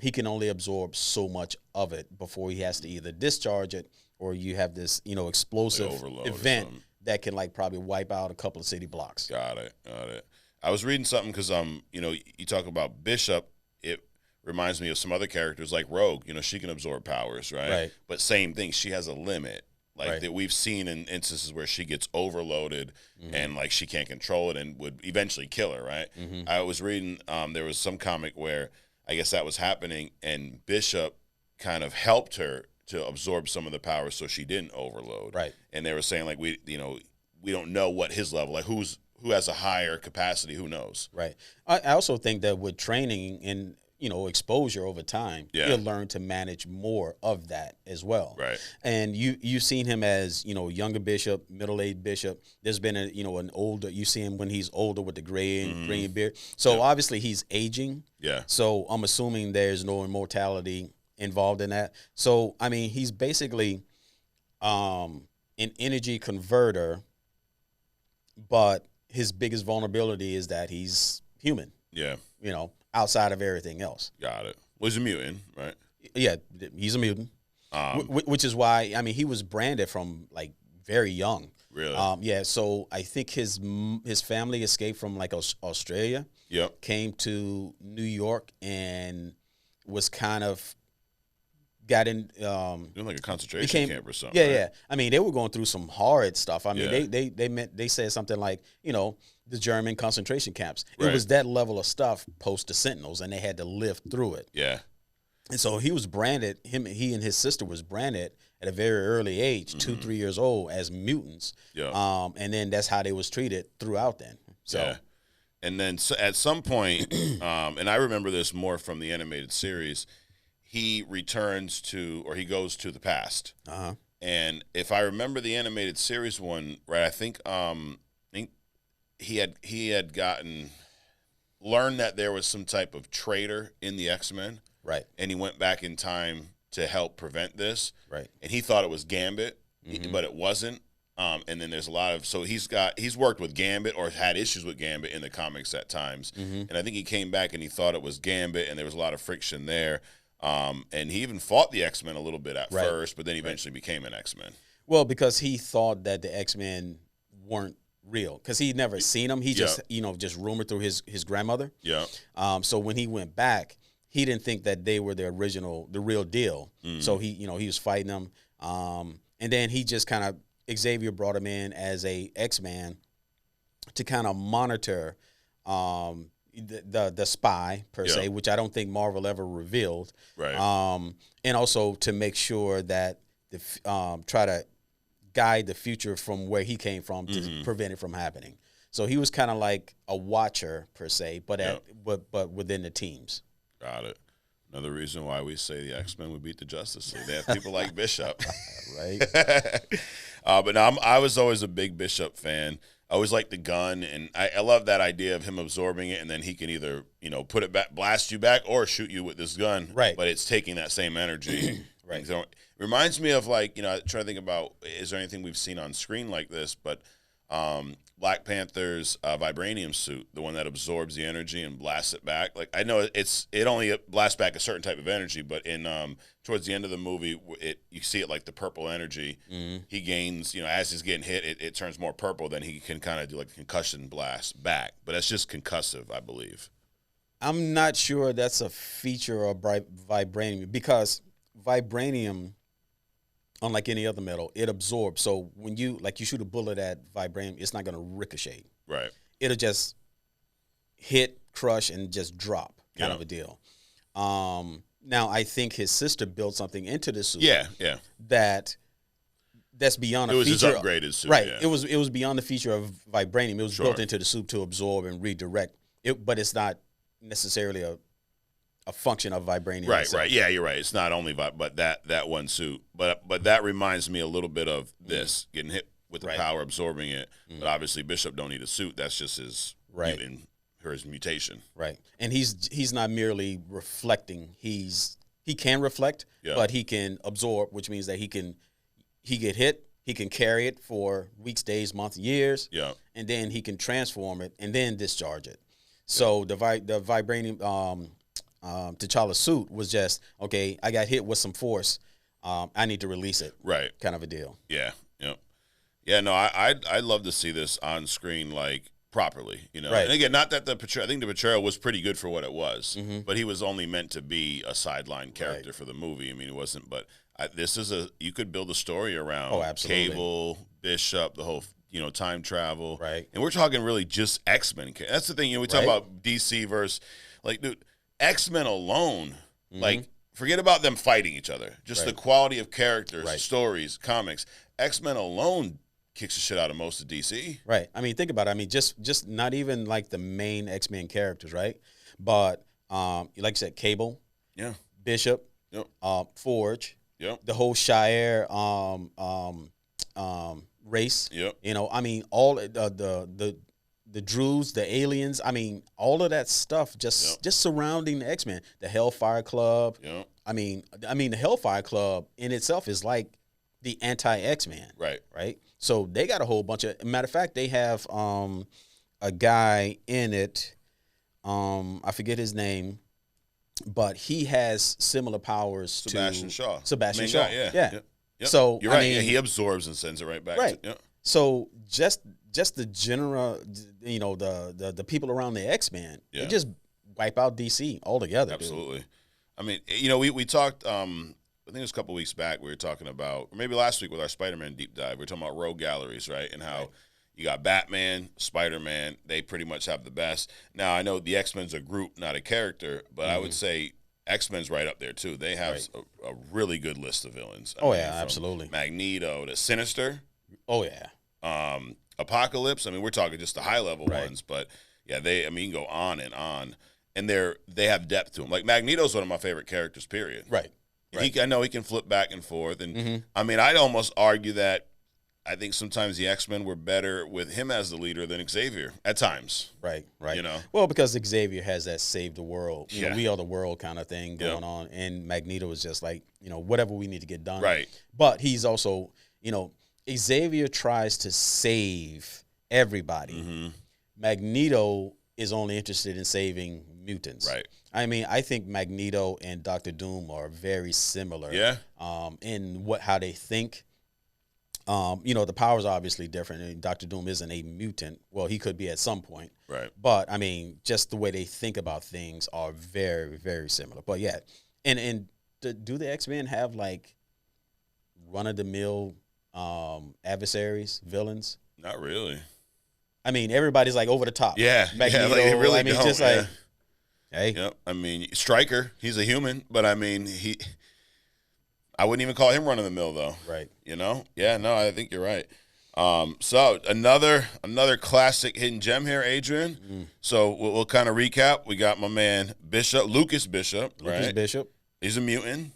he can only absorb so much of it before he has to either discharge it, or you have this explosive event that can like probably wipe out a couple of city blocks. Got it. I was reading something because you talk about Bishop. It reminds me of some other characters like Rogue. She can absorb powers, right? But same thing. She has a limit, like that we've seen in instances where she gets overloaded and like she can't control it and would eventually kill her, right? I was reading there was some comic where I guess that was happening, and Bishop kind of helped her to absorb some of the powers so she didn't overload. Right. And they were saying like we don't know what his level, like who has a higher capacity, who knows? Right. I also think that with training and exposure over time, you'll learn to manage more of that as well. Right. And you've seen him as younger Bishop, middle-aged Bishop. There's been an older. You see him when he's older with the gray beard. So obviously he's aging. Yeah. So I'm assuming there's no immortality involved in that. So I mean, he's basically an energy converter, but his biggest vulnerability is that he's human. Yeah. Outside of everything else. Got it. Well, he's a mutant, right? Yeah, he's a mutant. Which is why, I mean, he was branded from like very young. Really? Yeah. So I think his family escaped from like Australia. Yep. Came to New York and was kind of got in doing like a concentration camp or something. Yeah, right? yeah. I mean, they were going through some horrid stuff. I mean, they said something like, the German concentration camps. It was that level of stuff post the Sentinels, and they had to live through it. Yeah. And so he was branded. He and his sister was branded at a very early age, 2-3 years old, as mutants. Yeah. And then that's how they was treated throughout then. So. Yeah. And then at some point, and I remember this more from the animated series, he returns to, or he goes to the past. Uh-huh. And if I remember the animated series one right, I think he had learned that there was some type of traitor in the X-Men. Right. And he went back in time to help prevent this. Right. And he thought it was Gambit, but it wasn't. And then there's a lot of, so he's worked with Gambit or had issues with Gambit in the comics at times. And I think he came back and he thought it was Gambit, and there was a lot of friction there. And he even fought the X-Men a little bit at first, but then he eventually became an X-Men. Well, because he thought that the X-Men weren't real, because he'd never seen them. He just, just rumored through his grandmother. Yeah. So when he went back, he didn't think that they were the real deal. So he was fighting them. And then he just kind of, Xavier brought him in as a X-Man to kind of monitor the spy per se, which I don't think Marvel ever revealed. Right. And also to make sure that try to guide the future from where he came from to prevent it from happening. So he was kind of like a watcher per se, but within the teams. Got it. Another reason why we say the X-Men would beat the Justice League. They have people like Bishop. Right. But no, I was always a big Bishop fan. I always liked the gun, and I love that idea of him absorbing it, and then he can either, put it back, blast you back, or shoot you with this gun. Right. But it's taking that same energy. Right. So it reminds me of I try to think about, is there anything we've seen on screen like this? But Black Panther's vibranium suit, the one that absorbs the energy and blasts it back. Like, I know it only blasts back a certain type of energy, but in towards the end of the movie, you see it like the purple energy. He gains, as he's getting hit, it turns more purple. Then he can kind of do like a concussion blast back, but that's just concussive, I believe. I'm not sure that's a feature of vibranium, because vibranium, unlike any other metal, it absorbs. So when you shoot a bullet at vibranium, it's not going to ricochet. Right. It'll just hit, crush, and just drop kind of a deal. Now, I think his sister built something into the suit. Yeah. That's beyond a feature. It was his upgraded suit. Right. Yeah. It was beyond the feature of vibranium. It was built into the suit to absorb and redirect. But it's not necessarily a function of vibranium. Right, itself. right. Yeah, you're right. It's not only but that one suit. But that reminds me a little bit of this, getting hit with the power, absorbing it. But obviously Bishop don't need a suit. That's just his mutant, or his mutation. Right. And he's not merely reflecting. He can reflect, but he can absorb, which means that he get hit, he can carry it for weeks, days, months, years. Yeah. And then he can transform it and then discharge it. So the vibranium T'Challa's suit was just, okay, I got hit with some force. I need to release it. Right. Kind of a deal. Yeah. Yeah. Yeah, no, I'd love to see this on screen, like, properly, you know. Right. And again, not that I think the portrayal was pretty good for what it was, but he was only meant to be a sideline character for the movie. I mean, it wasn't, but you could build a story around Cable, Bishop, the whole, time travel. Right. And we're talking really just X-Men. That's the thing, we talk about DC versus, like, dude, X-Men alone, like, forget about them fighting each other. Just the quality of characters, stories, comics. X-Men alone kicks the shit out of most of DC. Right. I mean, think about it. I mean, just not even like the main X-Men characters, right? But like I said, Cable, Bishop, Forge, the whole Shire race. I mean, all the Druids, the aliens. I mean, all of that stuff just surrounding the X-Men. The Hellfire Club. I mean, the Hellfire Club in itself is like the anti-X-Men. Right. So they got a whole bunch of. Matter of fact, they have a guy in it. I forget his name, but he has similar powers Sebastian to Shaw. Sebastian Shaw. Yeah. Yep. So you're right. I mean, he absorbs and sends it right back. Right. So just the general, the people around the X-Men, they just wipe out DC altogether. Absolutely. Dude. I mean, we talked. I think it was a couple weeks back we were talking about, or maybe last week with our Spider-Man deep dive, we were talking about rogue galleries, right? And how you got Batman, Spider-Man, they pretty much have the best. Now, I know the X-Men's a group, not a character, but I would say X-Men's right up there, too. They have a really good list of villains. I mean, absolutely. Magneto to Sinister. Oh, yeah. Apocalypse. I mean, we're talking just the high-level ones, but, you can go on. And they have depth to them. Like, Magneto's one of my favorite characters, period. Right. I know he can flip back and forth. And, I mean, I'd almost argue that I think sometimes the X-Men were better with him as the leader than Xavier at times. Right. Well, because Xavier has that save the world, we are the world kind of thing going on. And Magneto is just like, whatever we need to get done. Right. But he's also, Xavier tries to save everybody. Magneto is only interested in saving mutants. Right. I mean, I think Magneto and Dr. Doom are very similar. In how they think. The powers are obviously different. And Dr. Doom isn't a mutant. Well, he could be at some point. Right. But I mean, just the way they think about things are very, very similar. But yeah, and do the X-Men have like run-of-the-mill adversaries, villains? Not really. I mean, everybody's like over the top. Yeah. Magneto, like they really don't. Just like, hey. Yep. I mean, Stryker, he's a human, but I mean, I wouldn't even call him run of the mill though. Right. Yeah, no, I think you're right. So another classic hidden gem here, Adrian. So we'll kind of recap. We got my man Lucas Bishop, right? Lucas Bishop. He's a mutant.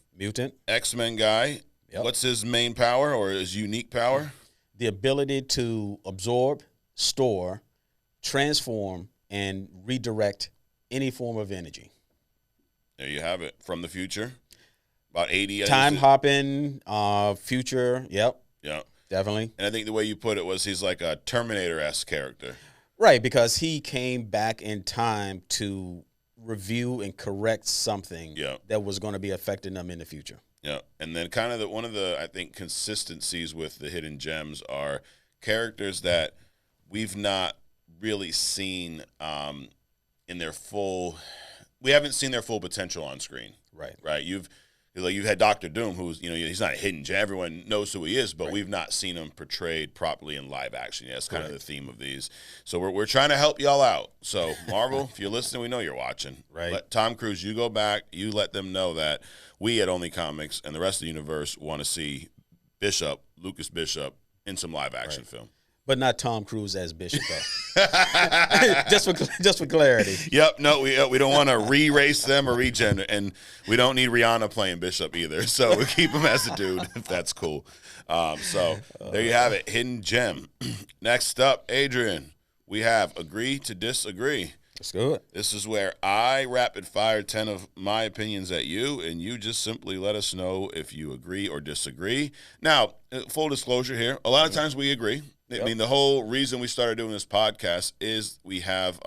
X-Men guy. Yep. What's his main power or his unique power? The ability to absorb, store, transform, and redirect any form of energy. There you have it. From the future. About 80. Time hopping, future. Yep. Yeah. Definitely. And I think the way you put it was he's like a Terminator-esque character. Right, because he came back in time to review and correct something that was going to be affecting them in the future. Yeah. And then kind of one of the, I think, consistencies with the hidden gems are characters that we've not really seen in their full – we haven't seen their full potential on screen. Right. Right. Like you've had Doctor Doom, who's he's not a hidden gem. Everyone knows who he is, but we've not seen him portrayed properly in live action. Yeah, that's kind of the theme of these. So we're trying to help y'all out. So Marvel, if you're listening, we know you're watching. Right. Let Tom Cruise, you go back. You let them know that we at Only Comics and the rest of the universe want to see Lucas Bishop, in some live action film. But not Tom Cruise as Bishop, though. just for clarity. Yep. No, we don't want to re-race them or regender, and we don't need Rihanna playing Bishop either. So we keep him as a dude, if that's cool. So there you have it, hidden gem. Next up, Adrian, we have agree to disagree. Let's do it. This is where I rapid fire 10 of my opinions at you, and you just simply let us know if you agree or disagree. Now, full disclosure here, a lot of times we agree. I mean, the whole reason we started doing this podcast is we have,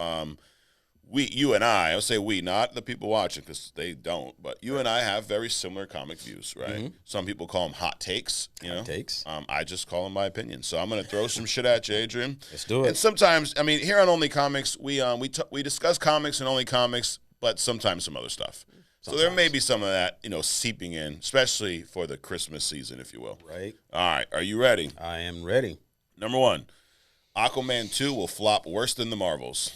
you and I'll say we, not the people watching because they don't, but you and I have very similar comic views, right? Mm-hmm. Some people call them hot takes, Hot takes. I just call them my opinion. So I'm going to throw some shit at you, Adrian. Let's do it. And sometimes, I mean, here on Only Comics, we discuss comics and Only Comics, but sometimes some other stuff. So there may be some of that, seeping in, especially for the Christmas season, if you will. Right. All right. Are you ready? I am ready. Number 1, Aquaman 2 will flop worse than the Marvels.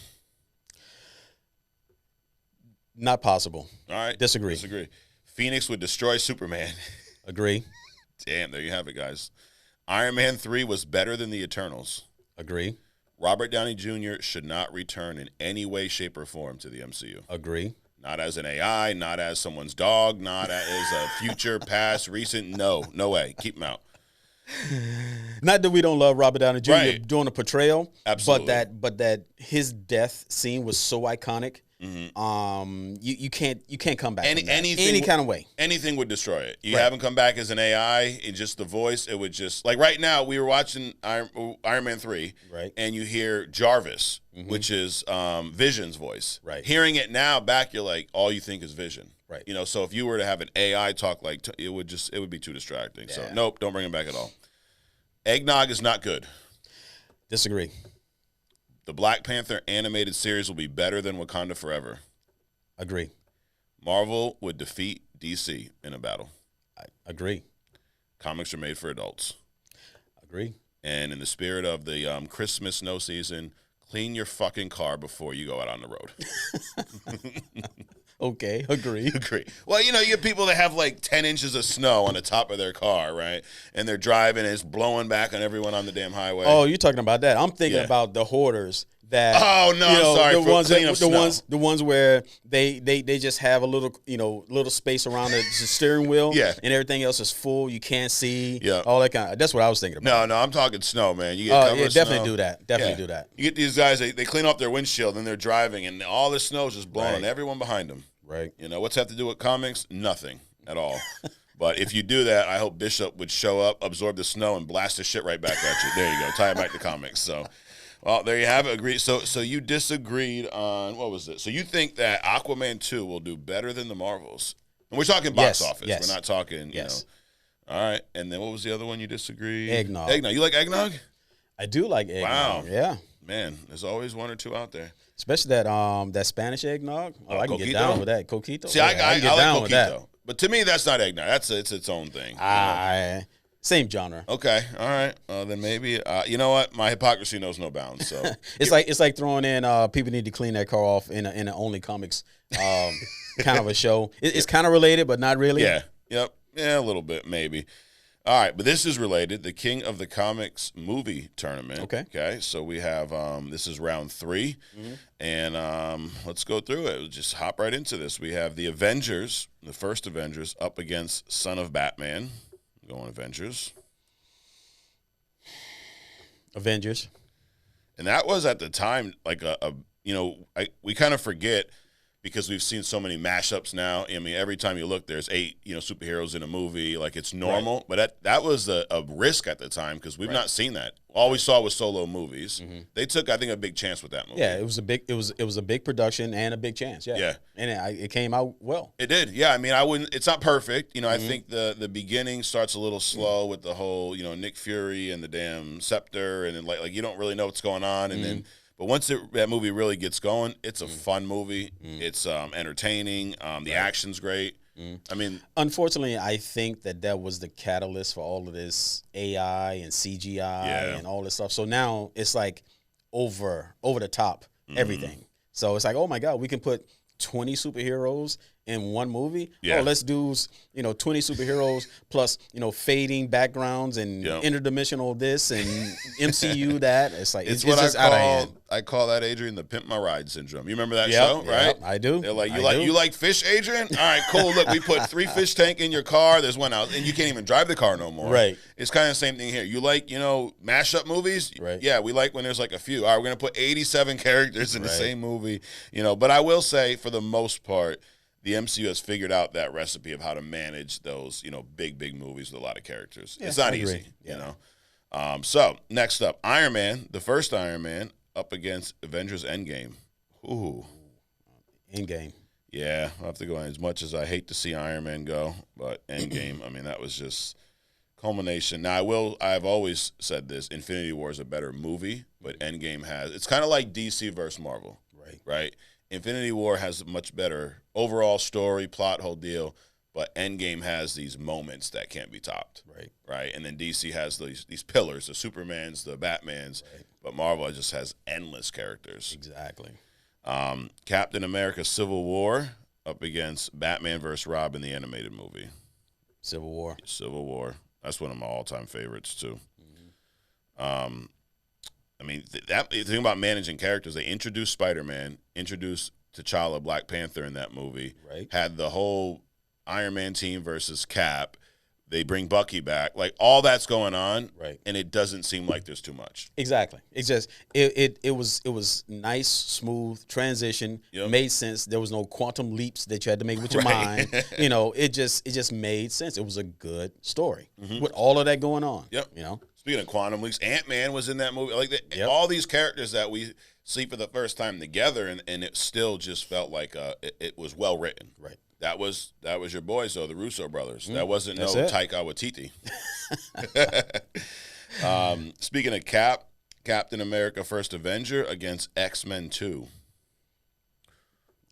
Not possible. All right. Disagree. Phoenix would destroy Superman. Agree. Damn, there you have it, guys. Iron Man 3 was better than the Eternals. Agree. Robert Downey Jr. should not return in any way, shape, or form to the MCU. Agree. Not as an AI, not as someone's dog, not as a future, past, recent. No way. Keep him out. Not that we don't love Robert Downey Jr. Right. doing a portrayal, Absolutely. but that his death scene was so iconic. Mm-hmm. You can't come back any kind of way. Anything would destroy it. You have him come back as an AI, and just the voice. It would just like right now we were watching Iron Man 3, right? And you hear Jarvis, which is Vision's voice. Right. Hearing it now back, you're like all you think is Vision. Right. So if you were to have an AI talk it would be too distracting. Yeah. So nope, don't bring him back at all. Eggnog is not good. Disagree. The Black Panther animated series will be better than Wakanda Forever. Agree. Marvel would defeat DC in a battle. I agree. Comics are made for adults. Agree. And in the spirit of the Christmas snow season, clean your fucking car before you go out on the road. Okay, agree. Well, you get people that have like 10 inches of snow on the top of their car, right? And they're driving and it's blowing back on everyone on the damn highway. Oh, you're talking about that. I'm thinking about the hoarders that I'm sorry. The ones where they just have a little space around the steering wheel, and everything else is full. You can't see, all that kind of. That's what I was thinking about. No, I'm talking snow, man. You get covered definitely snow. do that. Definitely do that. You get these guys, they clean off their windshield and they're driving, and all the snow is just blowing on everyone behind them. Right. What's have to do with comics? Nothing at all. But if you do that, I hope Bishop would show up, absorb the snow, and blast the shit right back at you. There you go. Tie it back to comics. So, well, there you have it. Agreed. So you disagreed on, what was it? So you think that Aquaman 2 will do better than the Marvels? And we're talking box office. Yes. We're not talking, All right. And then what was the other one you disagreed? Eggnog. You like eggnog? I do like eggnog. Wow. Yeah. Man, there's always one or two out there. Especially that Spanish eggnog. Oh, I can get down with that. Coquito. See, I like Coquito. But to me, that's not eggnog. It's its own thing. Same genre. Okay, all right. Then maybe you know what? My hypocrisy knows no bounds. So it's like throwing in people need to clean their car off in an Only Comics kind of a show. It's kind of related, but not really. Yeah. Yep. Yeah, a little bit maybe. All right, but this is related. The King of the Comics movie tournament. Okay. So we have this is round 3, and let's go through it. We'll just hop right into this. We have the Avengers, the first Avengers, up against Son of Batman. Going Avengers. And that was at the time like we kind of forget because we've seen so many mashups now. I mean, every time you look, there's 8 superheroes in a movie. Like it's normal, but that was a risk at the time because we've not seen that. All we saw was solo movies. They took, I think, a big chance with that movie. Yeah, it was a big production and a big chance. Yeah. And it came out well. It did. Yeah, I mean, it's not perfect. I think the beginning starts a little slow with the whole Nick Fury and the damn scepter, and then like you don't really know what's going on, and then. But once that movie really gets going, it's a fun movie. It's entertaining. The action's great. I mean, unfortunately, I think that was the catalyst for all of this AI and CGI and all this stuff. So now it's like over the top everything. So it's like, oh my God, we can put 20 superheroes in one movie. Yeah. Oh, let's do 20 superheroes plus fading backgrounds and interdimensional this and MCU that. It's like it's what just out of hand. I call that, Adrian, the Pimp My Ride syndrome. You remember that show, right? I do. They're like, you like fish, Adrian? All right, cool. Look, we put 3 fish tank in your car. There's one out, and you can't even drive the car no more. Right. It's kind of the same thing here. You like mashup movies? Right. Yeah, we like when there's like a few. All right, we're gonna put 87 characters in the same movie. But I will say, for the most part, the MCU has figured out that recipe of how to manage those, big movies with a lot of characters. Yeah, it's not easy, So, next up, Iron Man, the first Iron Man, up against Avengers Endgame. Ooh. Endgame. Yeah, I'll have to go in. As much as I hate to see Iron Man go, but Endgame, I mean, that was just culmination. Now, I've always said this, Infinity War is a better movie, but Endgame it's kind of like DC versus Marvel. Right? Infinity War has a much better overall story, plot, whole deal, but Endgame has these moments that can't be topped. Right? And then DC has these pillars, the Supermans, the Batmans, but Marvel just has endless characters. Exactly. Captain America Civil War up against Batman vs. Robin, the animated movie. Civil War. That's one of my all-time favorites, too. I mean, the thing about managing characters, they introduced Spiderman, introduced T'Challa, Black Panther in that movie, had the whole Iron Man team versus Cap. They bring Bucky back. Like, all that's going on, and it doesn't seem like there's too much. Exactly. It's just it was nice, smooth transition. Made sense. There was no quantum leaps that you had to make with your mind. It just made sense. It was a good story with all of that going on. Speaking of quantum leaps, Ant-Man was in that movie. Like all these characters that we see for the first time together, and it still just felt like it was well written. Right. That was your boys, though, the Russo brothers. That wasn't Taika Waititi. Speaking of Captain America First Avenger against X-Men 2.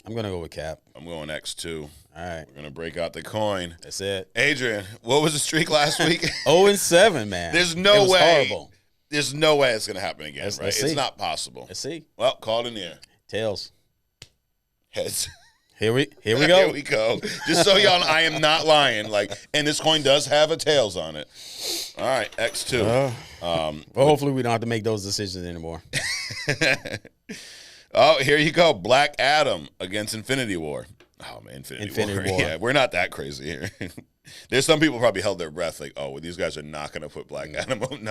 I'm going to go with Cap. I'm going X2. All right. We're going to break out the coin. That's it. Adrian, what was the streak last week? 0-7, man. There's no way. Horrible. There's no way it's going to happen again, right? It's not possible. Let's see. Well, call it in the air. Tails. Heads. Here we go. Here we go. Just so y'all know, I am not lying. And this coin does have a tails on it. All right, X2. Well, hopefully we don't have to make those decisions anymore. Oh, here you go. Black Adam against Infinity War. Oh, man, Infinity War. Yeah, we're not that crazy here. There's some people probably held their breath like, oh, well, these guys are not going to put Black Adam on.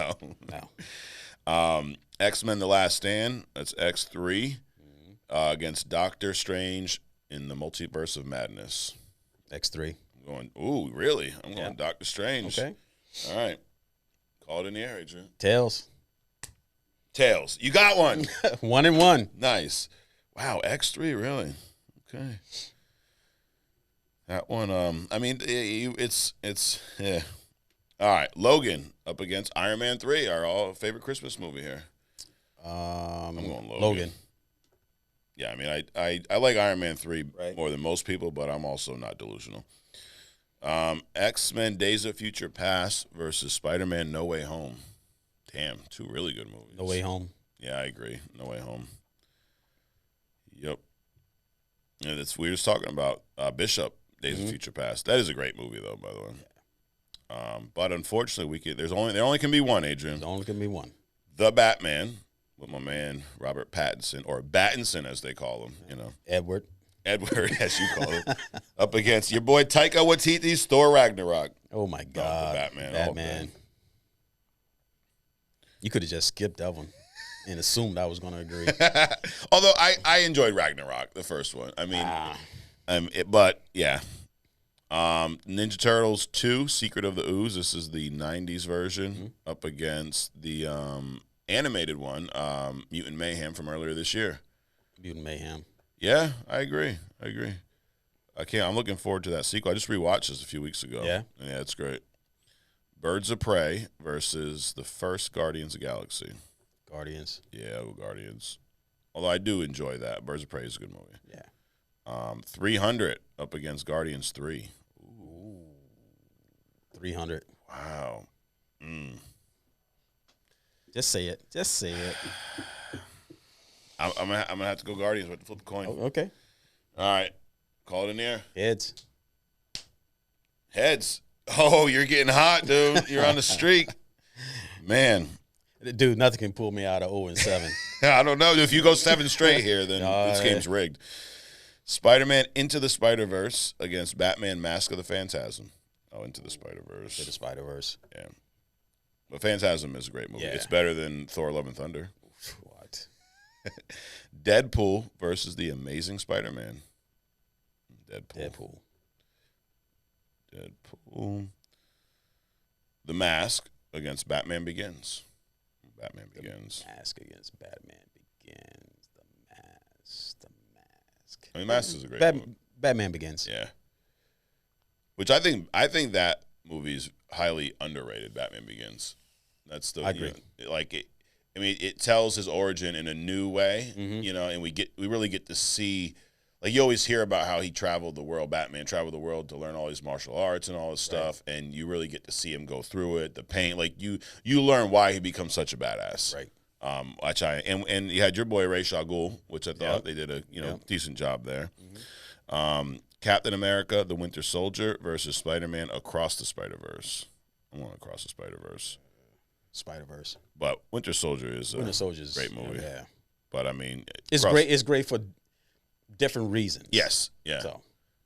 No. X-Men The Last Stand. That's X3 against Doctor Strange in the Multiverse of Madness. X3. I'm going, ooh, really? I'm going Doctor Strange. Okay. All right. Call it in the air, Adrian. Tails. You got one. 1-1. Nice. Wow, X3, really? Okay. That one, I mean, it's yeah. All right, Logan up against Iron Man 3, our all favorite Christmas movie here. I'm going Logan. Yeah, I mean, I like Iron Man 3 more than most people, but I'm also not delusional. X-Men Days of Future Past versus Spider-Man No Way Home. Damn, 2 really good movies. No Way Home. Yeah, I agree. No Way Home. Yep. Yeah, that's we were just talking about Bishop, Days of Future Past. That is a great movie, though, by the way. But unfortunately, there only can be one, Adrian. There only can be one. The Batman with my man Robert Pattinson, or Battinson as they call him. Edward, as you call it, up against your boy Taika Waititi's Thor Ragnarok. Oh my God, Batman. You could have just skipped that one and assumed I was going to agree. Although I enjoyed Ragnarok, the first one. I mean, but yeah. Ninja Turtles 2, Secret of the Ooze. This is the 90s version up against the animated one, Mutant Mayhem from earlier this year. Mutant Mayhem. Yeah, I agree. I'm looking forward to that sequel. I just rewatched this a few weeks ago. Yeah, it's great. Birds of Prey versus the first Guardians of the Galaxy. Guardians. Yeah, Guardians. Although I do enjoy that. Birds of Prey is a good movie. Yeah. 300 up against Guardians 3. 300. Wow. Just say it. Just say it. I'm gonna have to go Guardians with the flip a coin. Oh, okay. All right. Call it in the air. Heads. Heads. Oh, you're getting hot, dude. You're on the streak. Man. Dude, nothing can pull me out of 0-7. I don't know. If you go 7 straight here, then this game's rigged. Spider-Man Into the Spider-Verse against Batman Mask of the Phantasm. Oh, Into the Spider-Verse. Into the Spider-Verse. Yeah. But Phantasm is a great movie. Yeah. It's better than Thor Love and Thunder. What? Deadpool versus The Amazing Spider-Man. Deadpool. The Mask against Batman Begins. Batman Begins. Mask against Batman Begins. The Mask. I mean, Mask is a great movie. Batman Begins. Yeah. Which I think that movie's highly underrated. Batman Begins. That's the. I agree. It tells his origin in a new way. You know, and we really get to see. Like, you always hear about how he traveled the world, Batman traveled the world to learn all these martial arts and all this stuff, and you really get to see him go through it, the pain. Like, you learn why he becomes such a badass. Right. And you had your boy Ra's al Ghul, which I thought they did a decent job there. Captain America, the Winter Soldier versus Spider-Man Across the Spider-Verse. I want Across the Spider-Verse. Spider-Verse. But Winter Soldier is a great movie. Yeah. But I mean, it's great. It's great for different reasons. Yes. Yeah. So.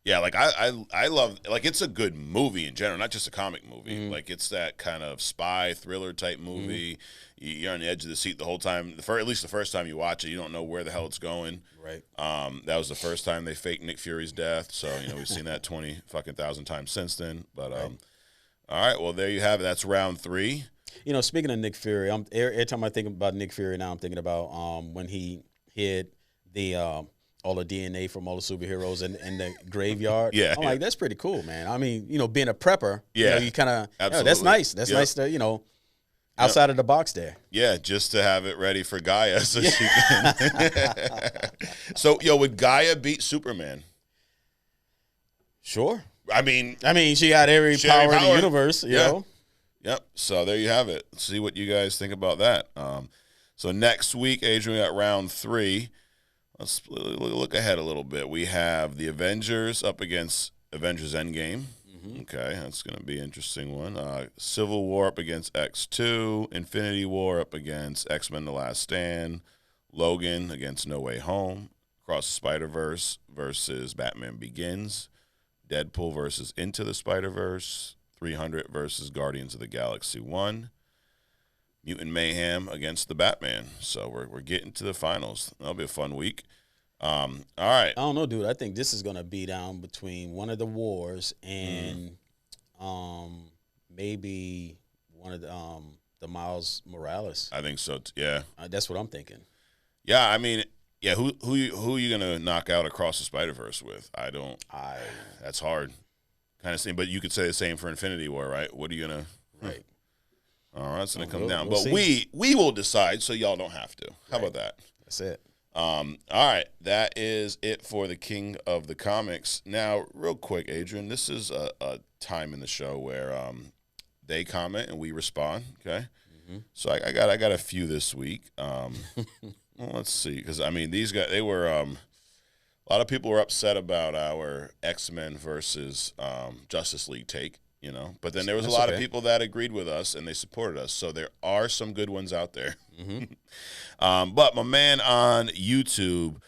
Yeah, like I love, like, it's a good movie in general, not just a comic movie. Like, it's that kind of spy thriller type movie. You're on the edge of the seat the whole time. At least the first time you watch it, you don't know where the hell it's going. Right. That was the first time they faked Nick Fury's death. So, we've seen that 20,000 times since then. But all right, well, there you have it. That's round 3. Speaking of Nick Fury, every time I think about Nick Fury now, I'm thinking about when he hid the all the DNA from all the superheroes in the graveyard. I'm like, that's pretty cool, man. I mean, being a prepper, you kind of, that's nice. That's nice to, outside of the box there. Yeah, just to have it ready for Gaia so she can. So, would Gaia beat Superman? Sure. I mean, she got every power in the universe, you know. Yep. So there you have it. See what you guys think about that. So next week, Adrian, at round 3. Let's look ahead a little bit. We have the Avengers up against Avengers Endgame. Okay, that's going to be an interesting one. Civil War up against X2. Infinity War up against X-Men The Last Stand. Logan against No Way Home. Across the Spider-Verse versus Batman Begins. Deadpool versus Into the Spider-Verse. 300 versus Guardians of the Galaxy 1. Mutant Mayhem against the Batman. So we're getting to the finals. That'll be a fun week. All right. I don't know, dude. I think this is going to be down between one of the wars and maybe one of the Miles Morales. I think so. Yeah. That's what I'm thinking. Yeah, I mean, who are you going to knock out Across the Spider-Verse with? That's hard. Kind of same, but you could say the same for Infinity War, right? What are you going to Right. All right, it's going to come down. But we will decide, so y'all don't have to. How about that? That's it. All right, that is it for the King of the Comics. Now, real quick, Adrian, this is a time in the show where they comment and we respond, okay? So I got a few this week. Well, let's see, because, I mean, these guys, they were a lot of people were upset about our X-Men versus Justice League take. But then there was a lot of people that agreed with us and they supported us. So there are some good ones out there. But my man on YouTube,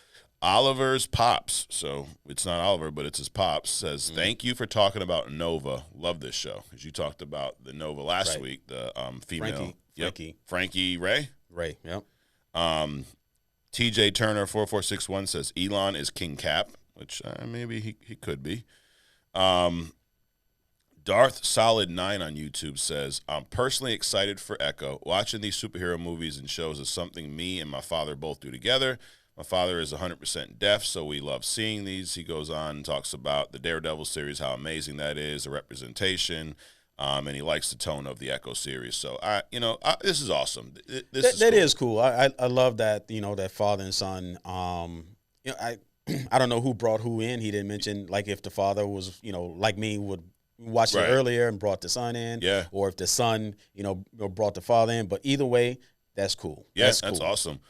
Oliver's Pops, so it's not Oliver, but it's his Pops, says, thank you for talking about Nova. Love this show. Because you talked about the Nova last week, the female. Frankie Ray? Ray, yep. TJ Turner 4461 says, Elon is King Cap, which maybe he could be. Darth Solid 9 on YouTube says, I'm personally excited for Echo. Watching these superhero movies and shows is something me and my father both do together. My father is 100% deaf, so we love seeing these. He goes on and talks about the Daredevil series, how amazing that is, the representation, and he likes the tone of the Echo series. So, this is awesome. That is cool. I love that, that father and son. I don't know who brought who in. He didn't mention, like, if the father was, like me, would watched it earlier and brought the son in, or if the son, brought the father in. But either way, that's cool. Yes, that's awesome.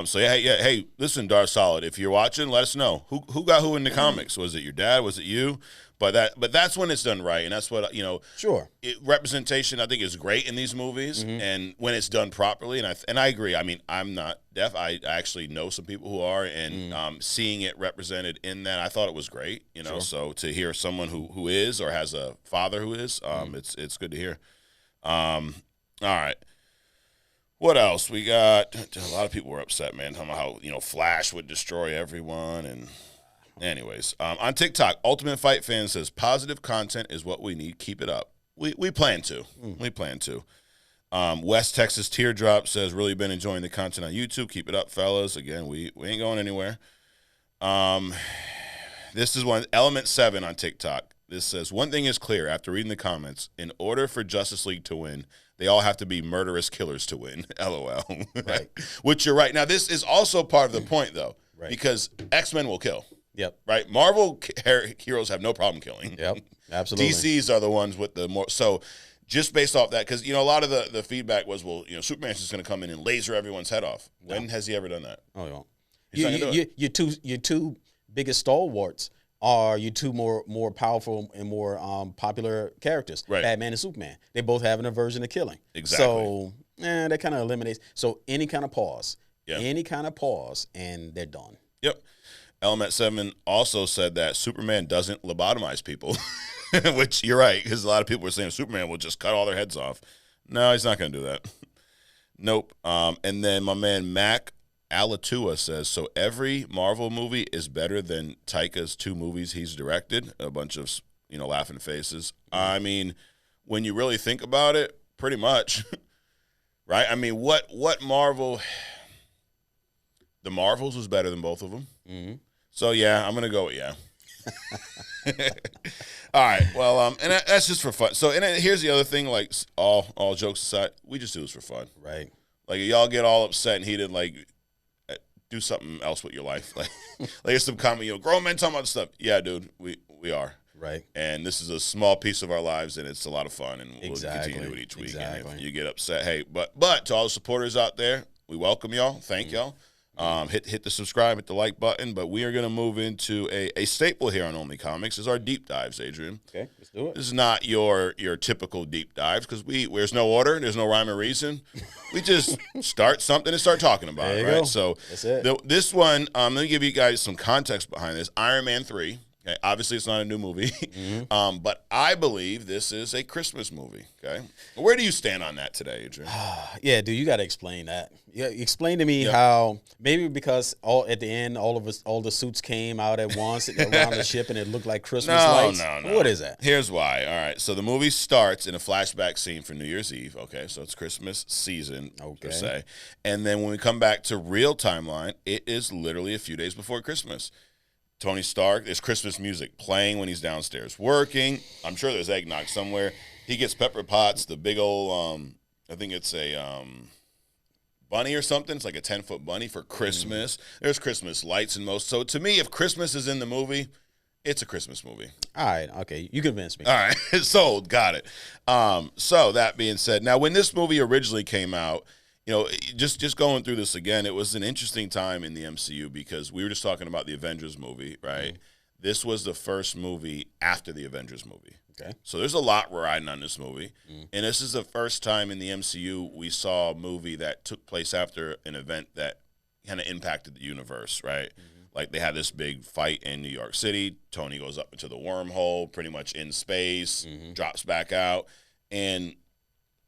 So hey, listen, Dar Solid, if you're watching, let us know who got who in the comics. Was it your dad? Was it you? But that's when it's done right, and that's what Sure. Representation, I think, is great in these movies, and when it's done properly. And I agree. I mean, I'm not deaf. I actually know some people who are, and seeing it represented in that, I thought it was great. Sure. So to hear someone who is or has a father who is, it's good to hear. All right. What else? We got a lot of people were upset, man, talking about how Flash would destroy everyone. And anyways, on TikTok, Ultimate Fight Fan says positive content is what we need. Keep it up. We plan to. We plan to. West Texas Teardrop says really been enjoying the content on YouTube. Keep it up, fellas. Again, we ain't going anywhere. This is one Element 7 on TikTok. This says one thing is clear after reading the comments: in order for Justice League to win, they all have to be murderous killers to win. LOL. Right. Which you're right. Now, this is also part of the point, though, because X-Men will kill. Yep. Right? Marvel heroes have no problem killing. Yep. Absolutely. DCs are the ones with the more. So just based off that, because, a lot of the feedback was, well, Superman's just going to come in and laser everyone's head off. When has he ever done that? Oh, yeah. Your two biggest stalwarts are your two more powerful and more popular characters, Batman and Superman. They both have an aversion to killing. Exactly. So, that kind of eliminates. So any kind of pause, and they're done. Yep. Element 7 also said that Superman doesn't lobotomize people, which you're right, because a lot of people were saying Superman will just cut all their heads off. No, he's not going to do that. Nope. And then my man Mac Alatua says, so every Marvel movie is better than Taika's 2 movies he's directed. A bunch of, laughing faces. I mean, when you really think about it, pretty much, right? I mean, what Marvel, the Marvels was better than both of them. Mm-hmm. So, yeah, I'm going to go with yeah. All right, well, and that's just for fun. So, and here's the other thing, like, all jokes aside, we just do this for fun. Right. Like, y'all get all upset and heated, like, do something else with your life. Like there's some comment, grown men talking about stuff. Yeah, dude, we are. Right. And this is a small piece of our lives, and it's a lot of fun, and we'll continue to do it each week. Exactly. And if you get upset, hey, but to all the supporters out there, we welcome y'all. Thank y'all. Hit the subscribe, hit the like button. But we are going to move into a staple here on Only Comics is our deep dives, Adrian. Okay, let's do it. This is not your typical deep dives because there's no order, there's no rhyme or reason. We just start something and start talking about there it, you right? go. So that's it. This one, let me give you guys some context behind this. Iron Man 3. Okay, obviously, it's not a new movie, but I believe this is a Christmas movie. Okay, where do you stand on that today, Adrian? Yeah, dude, you got to explain that. Yeah, explain to me how maybe because at the end all the suits came out at once around the ship and it looked like Christmas lights. No. What is that? Here's why. All right, so the movie starts in a flashback scene for New Year's Eve. Okay, so it's Christmas season per se, and then when we come back to real timeline, it is literally a few days before Christmas. Tony Stark, there's Christmas music playing when he's downstairs working. I'm sure there's eggnog somewhere. He gets Pepper Potts, the big old, I think it's a bunny or something. It's like a 10-foot bunny for Christmas. There's Christmas lights and most. So to me, if Christmas is in the movie, it's a Christmas movie. All right, okay, you convinced me. All right, sold, got it. So that being said, now when this movie originally came out, just going through this again, it was an interesting time in the MCU because we were just talking about the Avengers movie, right? This was the first movie after the Avengers movie. Okay. So there's a lot riding on this movie. And this is the first time in the MCU we saw a movie that took place after an event that kind of impacted the universe, right? Like they had this big fight in New York City. Tony goes up into the wormhole, pretty much in space, drops back out. And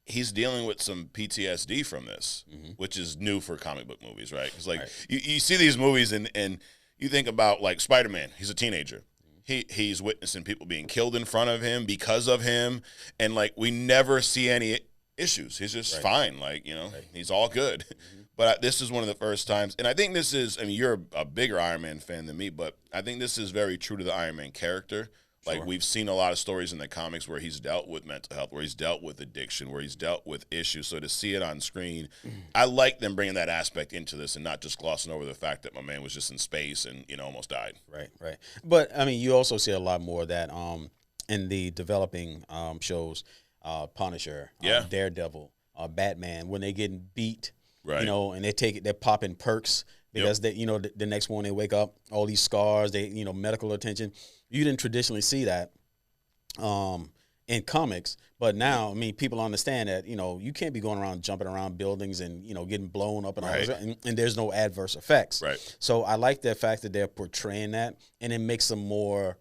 he's dealing with some PTSD from this, which is new for comic book movies, right? Because you see these movies and you think about like Spiderman. He's a teenager. He's witnessing people being killed in front of him because of him, and like we never see any issues. He's just fine, like he's all good. But this is one of the first times, and I think this is. I mean, you're a bigger Iron Man fan than me, but I think this is very true to the Iron Man character. Like, we've seen a lot of stories in the comics where he's dealt with mental health, where he's dealt with addiction, where he's dealt with issues. So to see it on screen, I like them bringing that aspect into this and not just glossing over the fact that my man was just in space and, almost died. Right. But, I mean, you also see a lot more of that in the developing shows, Punisher, Daredevil, Batman, when they getting beat, right. And they're popping perks because they, the next morning they wake up, all these scars, they, medical attention. You didn't traditionally see that in comics, but now, I mean, people understand that, you can't be going around jumping around buildings and, getting blown up and all that, and there's no adverse effects. Right. So I like the fact that they're portraying that, and it makes them more,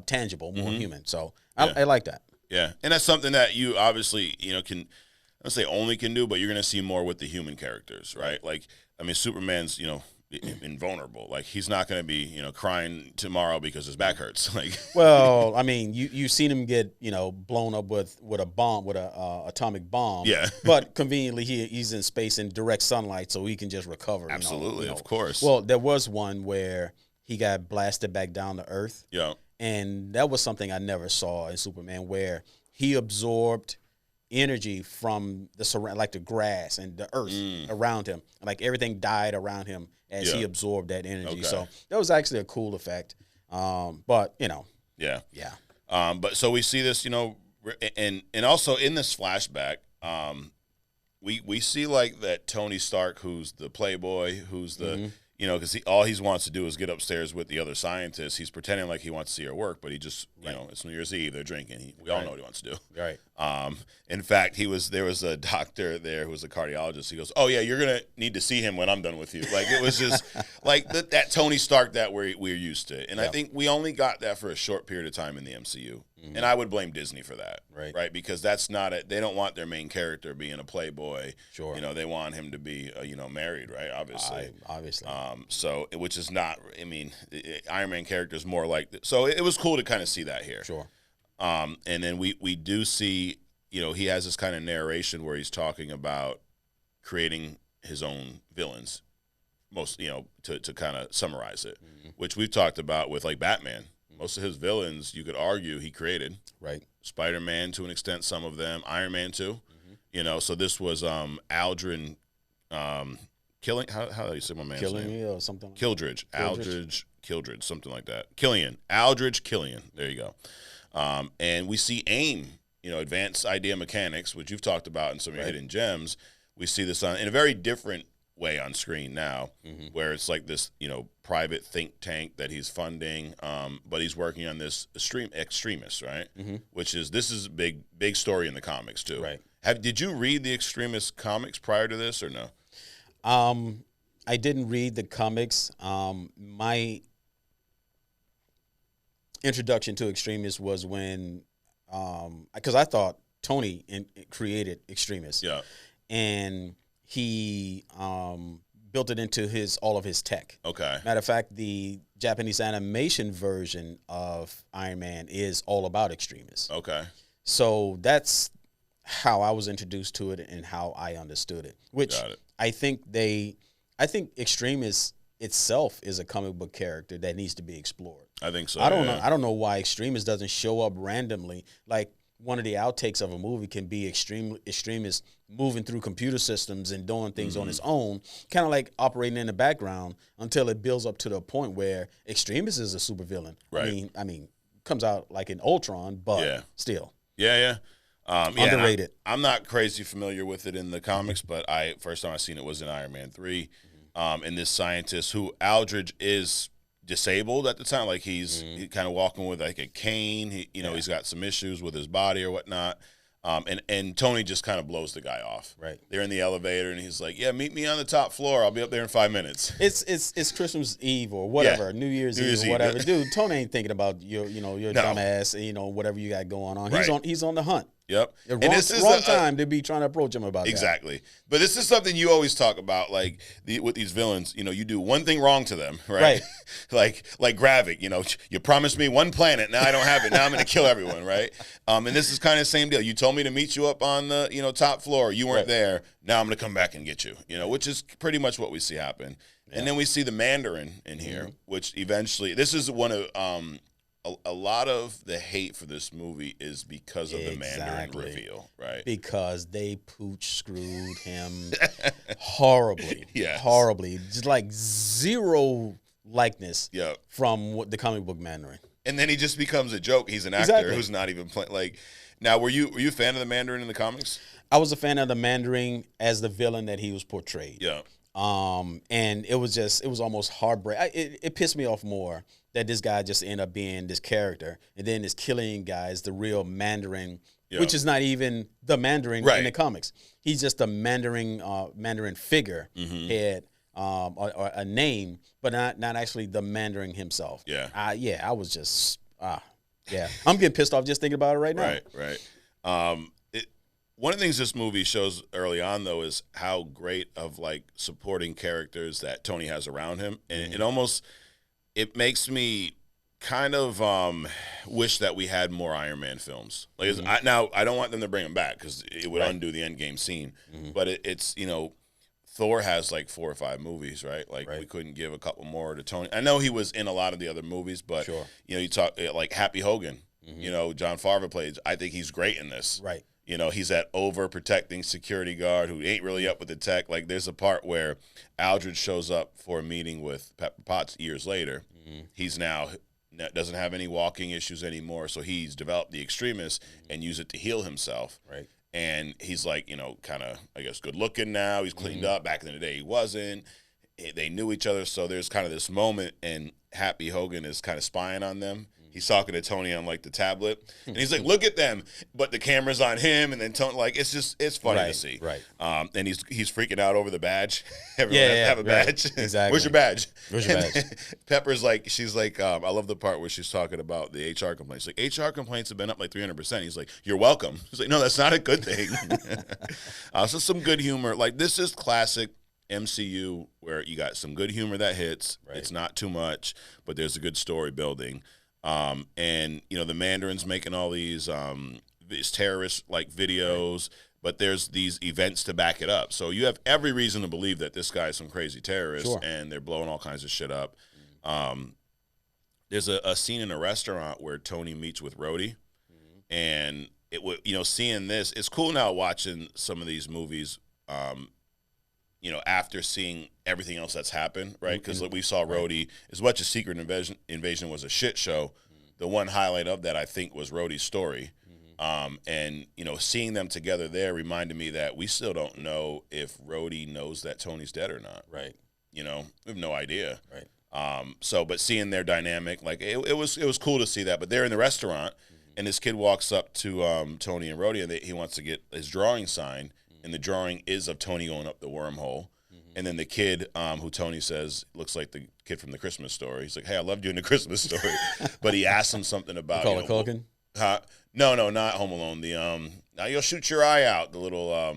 tangible, more human. So I like that. Yeah, and that's something that you obviously, can, I don't say only can do, but you're going to see more with the human characters, right? Like, I mean, Superman's, invulnerable. Like, he's not going to be, crying tomorrow because his back hurts. Like, well, I mean, you've seen him get, blown up with a bomb, with a atomic bomb. Yeah. But conveniently, he's in space in direct sunlight, so he can just recover. Absolutely, of course. Well, there was one where he got blasted back down to Earth. Yeah. And that was something I never saw in Superman, where he absorbed energy from the grass and the earth around him. Like, everything died around him as he absorbed that energy. Okay. So that was actually a cool effect. But, Yeah. Yeah. But so we see this, and also in this flashback, we see like that Tony Stark, who's the Playboy, who's the because all he wants to do is get upstairs with the other scientists. He's pretending like he wants to see her work, but he just, it's New Year's Eve. They're drinking. We all know what he wants to do. Right. In fact, there was a doctor there who was a cardiologist. He goes, "Oh yeah, you're gonna need to see him when I'm done with you." Like, it was just like that Tony Stark that we're used to, and I think we only got that for a short period of time in the MCU. And I would blame Disney for that, right? Because that's not they don't want their main character being a playboy. Sure. They want him to be, married, right? Obviously. So, which is not, I mean, Iron Man character is more like, so it was cool to kind of see that here. Sure. And then we do see, he has this kind of narration where he's talking about creating his own villains, most, to kind of summarize it, which we've talked about with like Batman. Most of his villains, you could argue, he created. Right. Spider-Man, to an extent, some of them. Iron Man, too. So this was Aldrin killing. How do you say my man's Killing name? me or something? Kildridge. Aldridge, something like that. Aldridge Killian. There you go. And we see AIM, Advanced Idea Mechanics, which you've talked about in some of your hidden gems. We see this in a very different way on screen now, where it's like this, private think tank that he's funding, but he's working on this Extremis, right? This is a big story in the comics too. Right. Did you read the Extremis comics prior to this or no? I didn't read the comics. My introduction to Extremis was when, because I thought Tony created Extremis. Yeah. And he built it into all of his tech. Okay. Matter of fact, the Japanese animation version of Iron Man is all about Extremis. Okay. So that's how I was introduced to it and how I understood it. Which I think Extremis itself is a comic book character that needs to be explored. I think so. I don't know why Extremis doesn't show up randomly. Like, one of the outtakes of a movie can be Extremis moving through computer systems and doing things on his own, kind of like operating in the background until it builds up to the point where Extremis is a supervillain. Right. I mean, comes out like in Ultron, but still. Yeah. Underrated. I'm not crazy familiar with it in the comics, but first time I seen it was in Iron Man 3. And this scientist who Aldridge is disabled at the time, like he's kind of walking with like a cane. He's got some issues with his body or whatnot. And Tony just kind of blows the guy off. Right. They're in the elevator and he's like, "Yeah, meet me on the top floor. I'll be up there in 5 minutes." It's Christmas Eve or whatever, New Year's Eve or whatever. Dude, Tony ain't thinking about your dumb ass, whatever you got going on. He's on the hunt. Yep. Wrong time to be trying to approach him about exactly. But this is something you always talk about, like with these villains. You do one thing wrong to them, right? like Gravik. You promised me one planet, now I don't have it. Now I'm going to kill everyone, right? And this is kind of the same deal. You told me to meet you up on the top floor. You weren't there. Now I'm going to come back and get you. Which is pretty much what we see happen. Yeah. And then we see the Mandarin in here, which eventually this is one of a lot of the hate for this movie is because of the Mandarin reveal, right? Because they screwed him horribly. Yes. Horribly. Just like zero likeness from the comic book Mandarin. And then he just becomes a joke. He's an actor who's not even playing. Like, now, were you a fan of the Mandarin in the comics? I was a fan of the Mandarin as the villain that he was portrayed. Yeah. And it was almost heartbreaking. It pissed me off more that this guy just ended up being this character, and then this killing guy is the real Mandarin, which is not even the Mandarin in the comics. He's just a Mandarin figure, head, or a name, but not actually the Mandarin himself. Yeah. I was just I'm getting pissed off just thinking about it right now. Right. One of the things this movie shows early on, though, is how great of like supporting characters that Tony has around him, and it makes me kind of wish that we had more Iron Man films. Like, now I don't want them to bring him back because it would undo the Endgame scene, but it's Thor has like 4 or 5 movies, right? Like we couldn't give a couple more to Tony. I know he was in a lot of the other movies, but you talk like Happy Hogan. John Farver plays. I think he's great in this. Right. He's that overprotecting security guard who ain't really up with the tech. Like, there's a part where Aldridge shows up for a meeting with Pepper Potts years later. He's now doesn't have any walking issues anymore, so he's developed the Extremis and used it to heal himself. Right. And he's like, kind of, I guess, good looking now. He's cleaned up. Back in the day, he wasn't. They knew each other, so there's kind of this moment, and Happy Hogan is kind of spying on them. He's talking to Tony on like the tablet, and he's like, "Look at them," but the camera's on him, and then Tony, like, it's funny to see. Right. And he's freaking out over the badge. Everyone has to have a badge. Exactly. Where's your badge? Where's your badge? Pepper's like, she's like, I love the part where she's talking about the HR complaints. Like, HR complaints have been up like 300%. He's like, "You're welcome." He's like, "No, that's not a good thing." So some good humor. Like, this is classic MCU where you got some good humor that hits. Right. It's not too much, but there's a good story building. And the Mandarin's making all these terrorist like videos, but there's these events to back it up. So you have every reason to believe that this guy's some crazy terrorist, and they're blowing all kinds of shit up. There's a scene in a restaurant where Tony meets with Rhodey, and it would seeing this, it's cool now watching some of these movies. After seeing everything else that's happened, right? Because we saw Rhodey, as much as Secret Invasion was a shit show, the one highlight of that, I think, was Rhodey's story. And, seeing them together there reminded me that we still don't know if Rhodey knows that Tony's dead or not. Right. We have no idea. Right. But seeing their dynamic, like, it was cool to see that. But they're in the restaurant, and this kid walks up to Tony and Rhodey, and he wants to get his drawing signed. And the drawing is of Tony going up the wormhole. And then the kid, who Tony says looks like the kid from the Christmas Story. He's like, "Hey, I loved you in the Christmas Story." But he asked him something about Culkin? No, not Home Alone. The "Now You'll Shoot Your Eye Out," the little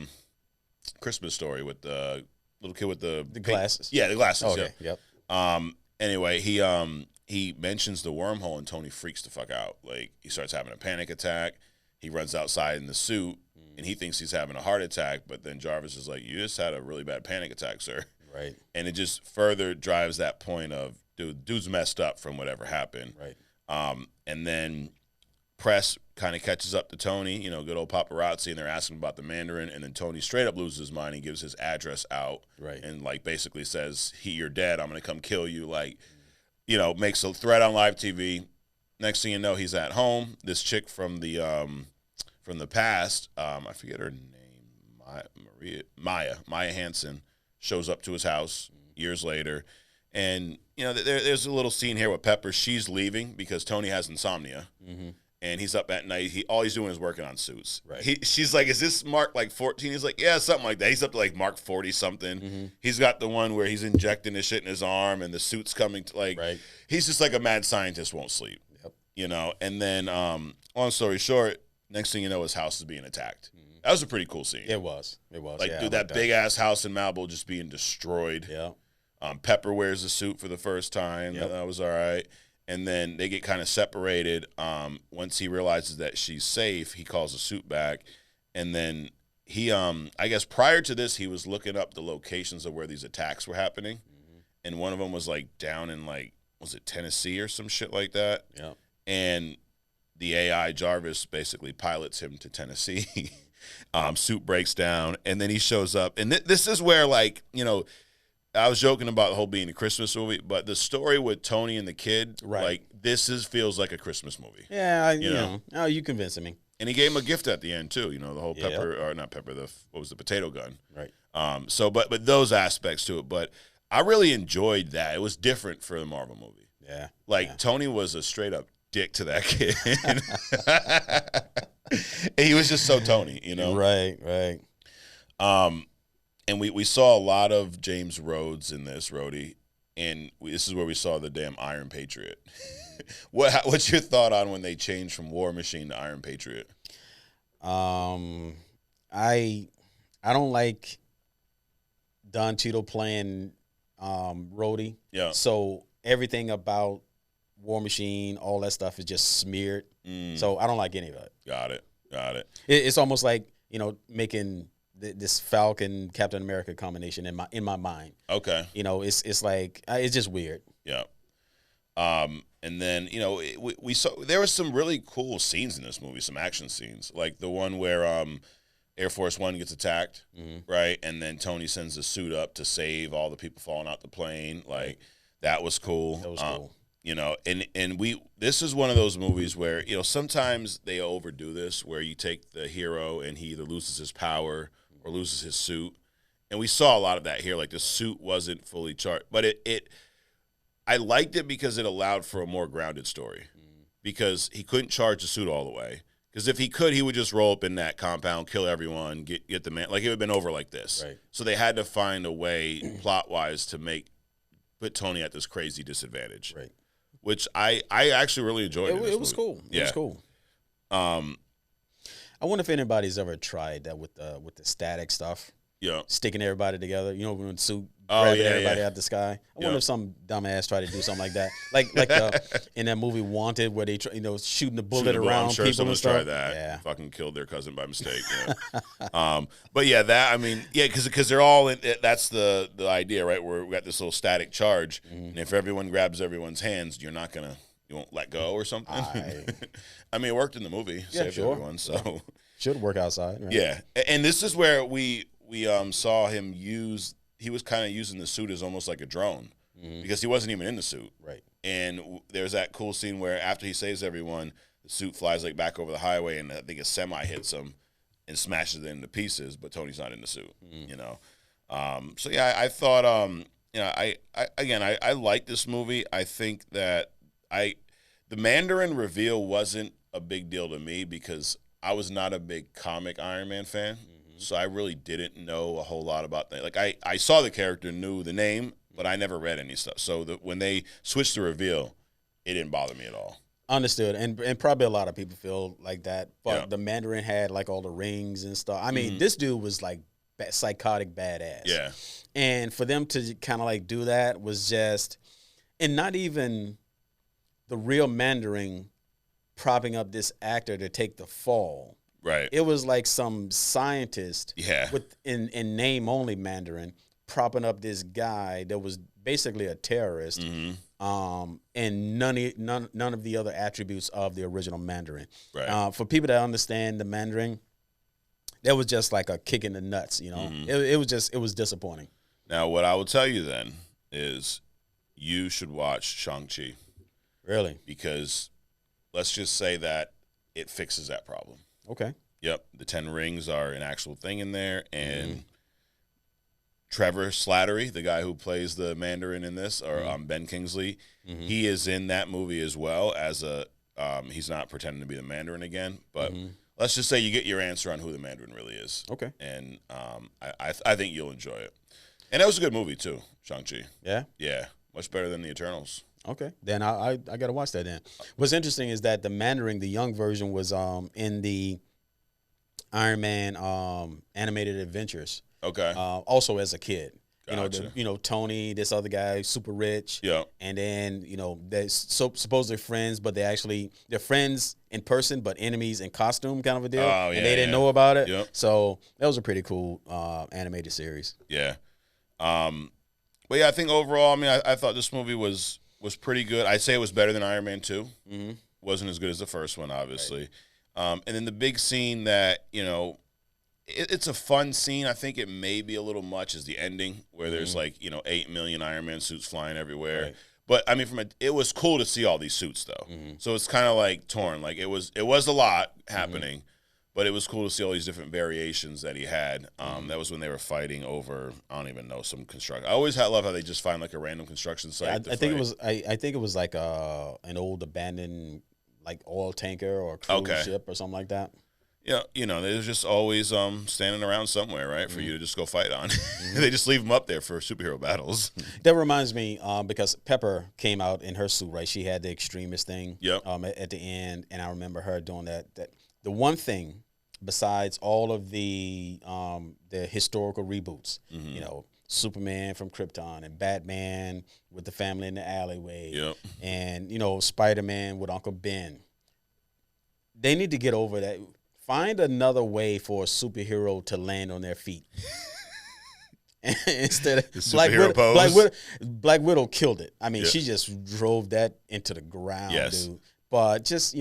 Christmas Story with the little kid with the glasses. Yeah, the glasses. Okay. Yep. Anyway, he mentions the wormhole, and Tony freaks the fuck out. Like, he starts having a panic attack. He runs outside in the suit. And he thinks he's having a heart attack, but then Jarvis is like, "You just had a really bad panic attack, sir." Right. And it just further drives that point of, dude's messed up from whatever happened. Right. And then press kind of catches up to Tony, good old paparazzi, and they're asking about the Mandarin, and then Tony straight up loses his mind and gives his address out. Right. And, like, basically says, "You're dead, I'm going to come kill you." Like, makes a threat on live TV. Next thing you know, he's at home. This chick from the past, I forget her name, Maya Hansen, shows up to his house years later. And, there's a little scene here with Pepper. She's leaving because Tony has insomnia. And he's up at night. All he's doing is working on suits. Right. She's like, "Is this Mark like 14? He's like, "Yeah, something like that." He's up to like Mark 40-something. He's got the one where he's injecting the shit in his arm and the suit's coming to, like, he's just like a mad scientist, won't sleep. Yep. And then, long story short, next thing you know, his house is being attacked. That was a pretty cool scene. It was. Like, that big-ass house in Malibu just being destroyed. Yeah. Pepper wears the suit for the first time. Yep. That was all right. And then they get kind of separated. Once he realizes that she's safe, he calls the suit back. And then he, I guess prior to this, he was looking up the locations of where these attacks were happening. And one of them was, like, down in, like, was it Tennessee or some shit like that? Yeah. And the AI Jarvis basically pilots him to Tennessee. Suit breaks down, and then he shows up. And this is where, like, I was joking about the whole being a Christmas movie, but the story with Tony and the kid, like this feels like a Christmas movie. Yeah, you know. Oh, you convincing me. And he gave him a gift at the end too. You know, the whole pepper or not pepper. What was the potato gun? Right. So, but those aspects to it. But I really enjoyed that. It was different for the Marvel movie. Yeah. Like Tony was a straight up dick to that kid. He was just so Tony, you know. Right. And we saw a lot of James Rhodes in this, Rhodey, and this is where we saw the damn Iron Patriot. What's your thought on when they changed from War Machine to Iron Patriot? I don't like Don Cheadle playing Rhodey. Yeah. So everything about War Machine, all that stuff is just smeared. So I don't like any of it. Got it. It's almost like, you know, making this Falcon Captain America combination in my mind. Okay. You know, it's like it's just weird. Yeah. And then, you know, we saw there were some really cool scenes in this movie, some action scenes, like the one where Air Force One gets attacked, right? And then Tony sends the suit up to save all the people falling out the plane. Like that was cool. That was cool. You know, and this is one of those movies where, you know, sometimes they overdo this, where you take the hero and he either loses his power or loses his suit. And we saw a lot of that here. Like the suit wasn't fully charged, but I liked it because it allowed for a more grounded story, because he couldn't charge the suit all the way. Because if he could, he would just roll up in that compound, kill everyone, get the man. Like it would have been over like this. Right. So they had to find a way, plot wise, to put Tony at this crazy disadvantage. Right. Which I actually really enjoyed. It was cool. Yeah. It was cool. I wonder if anybody's ever tried that with the static stuff. Yeah. Sticking everybody together. You know, when the suit grabbing everybody out the sky. I wonder if some dumbass tried to do something like that. Like in that movie Wanted, where they shooting the bullet around people. I'm sure someone's tried that. Yeah. Fucking killed their cousin by mistake. Yeah. But yeah, because they're all in. That's the idea, right? Where we got this little static charge, and if everyone grabs everyone's hands, you won't let go or something. I mean, it worked in the movie. Saved everyone. So should work outside. Right? Yeah, and this is where we saw him use. He was kind of using the suit as almost like a drone, because he wasn't even in the suit. Right. And there's that cool scene where after he saves everyone, the suit flies like back over the highway, and I think a semi hits him and smashes it into pieces. But Tony's not in the suit. You know. So yeah, I thought. You know, I like this movie. I think that the Mandarin reveal wasn't a big deal to me because I was not a big comic Iron Man fan. So I really didn't know a whole lot about that. Like I saw the character, knew the name, but I never read any stuff. So when they switched the reveal, it didn't bother me at all. Understood, and probably a lot of people feel like that. But the Mandarin had like all the rings and stuff. I mean, this dude was like psychotic badass. Yeah, and for them to kind of like do that was just, and not even the real Mandarin propping up this actor to take the fall. Right. It was like some scientist in name only Mandarin propping up this guy that was basically a terrorist, and none of the other attributes of the original Mandarin. Right. For people that understand the Mandarin, that was just like a kick in the nuts, you know. It was disappointing. Now, what I will tell you then is you should watch Shang-Chi. Really? Because let's just say that it fixes that problem. Okay. Yep. The 10 rings are an actual thing in there. And Trevor Slattery, the guy who plays the Mandarin in this, or Ben Kingsley, he is in that movie as well as he's not pretending to be the Mandarin again. But let's just say you get your answer on who the Mandarin really is. Okay. And I think you'll enjoy it. And that was a good movie, too, Shang-Chi. Yeah? Yeah. Much better than the Eternals. Okay, then I got to watch that then. What's interesting is that the Mandarin, the young version, was in the Iron Man animated adventures. Okay. Also as a kid. Gotcha. Tony, this other guy, super rich. Yeah. And then, they're supposedly friends, but they're friends in person, but enemies in costume kind of a deal. Oh, yeah. And they didn't know about it. Yep. So that was a pretty cool animated series. Yeah. But yeah, I think overall, I thought this movie was pretty good. I'd say it was better than Iron Man 2. Wasn't as good as the first one, obviously. Right. And then the big scene that, it's a fun scene. I think it may be a little much is the ending where there's like 8 million Iron Man suits flying everywhere. Right. But I mean, it was cool to see all these suits though. So it's kind of like torn. Like it was a lot happening, but it was cool to see all these different variations that he had. That was when they were fighting over I don't even know some construction. I always love how they just find like a random construction site. I think it was I think it was like an old abandoned like oil tanker or cruise ship or something like that. Yeah, they're just always standing around somewhere, right, for you to just go fight on. They just leave them up there for superhero battles. That reminds me, because Pepper came out in her suit, right? She had the Extremis thing at the end, and I remember her doing that. The one thing, besides all of the historical reboots, Superman from Krypton and Batman with the family in the alleyway, and, Spider-Man with Uncle Ben, they need to get over that. Find another way for a superhero to land on their feet. Instead of Black Widow killed it. I mean, she just drove that into the ground, dude. But just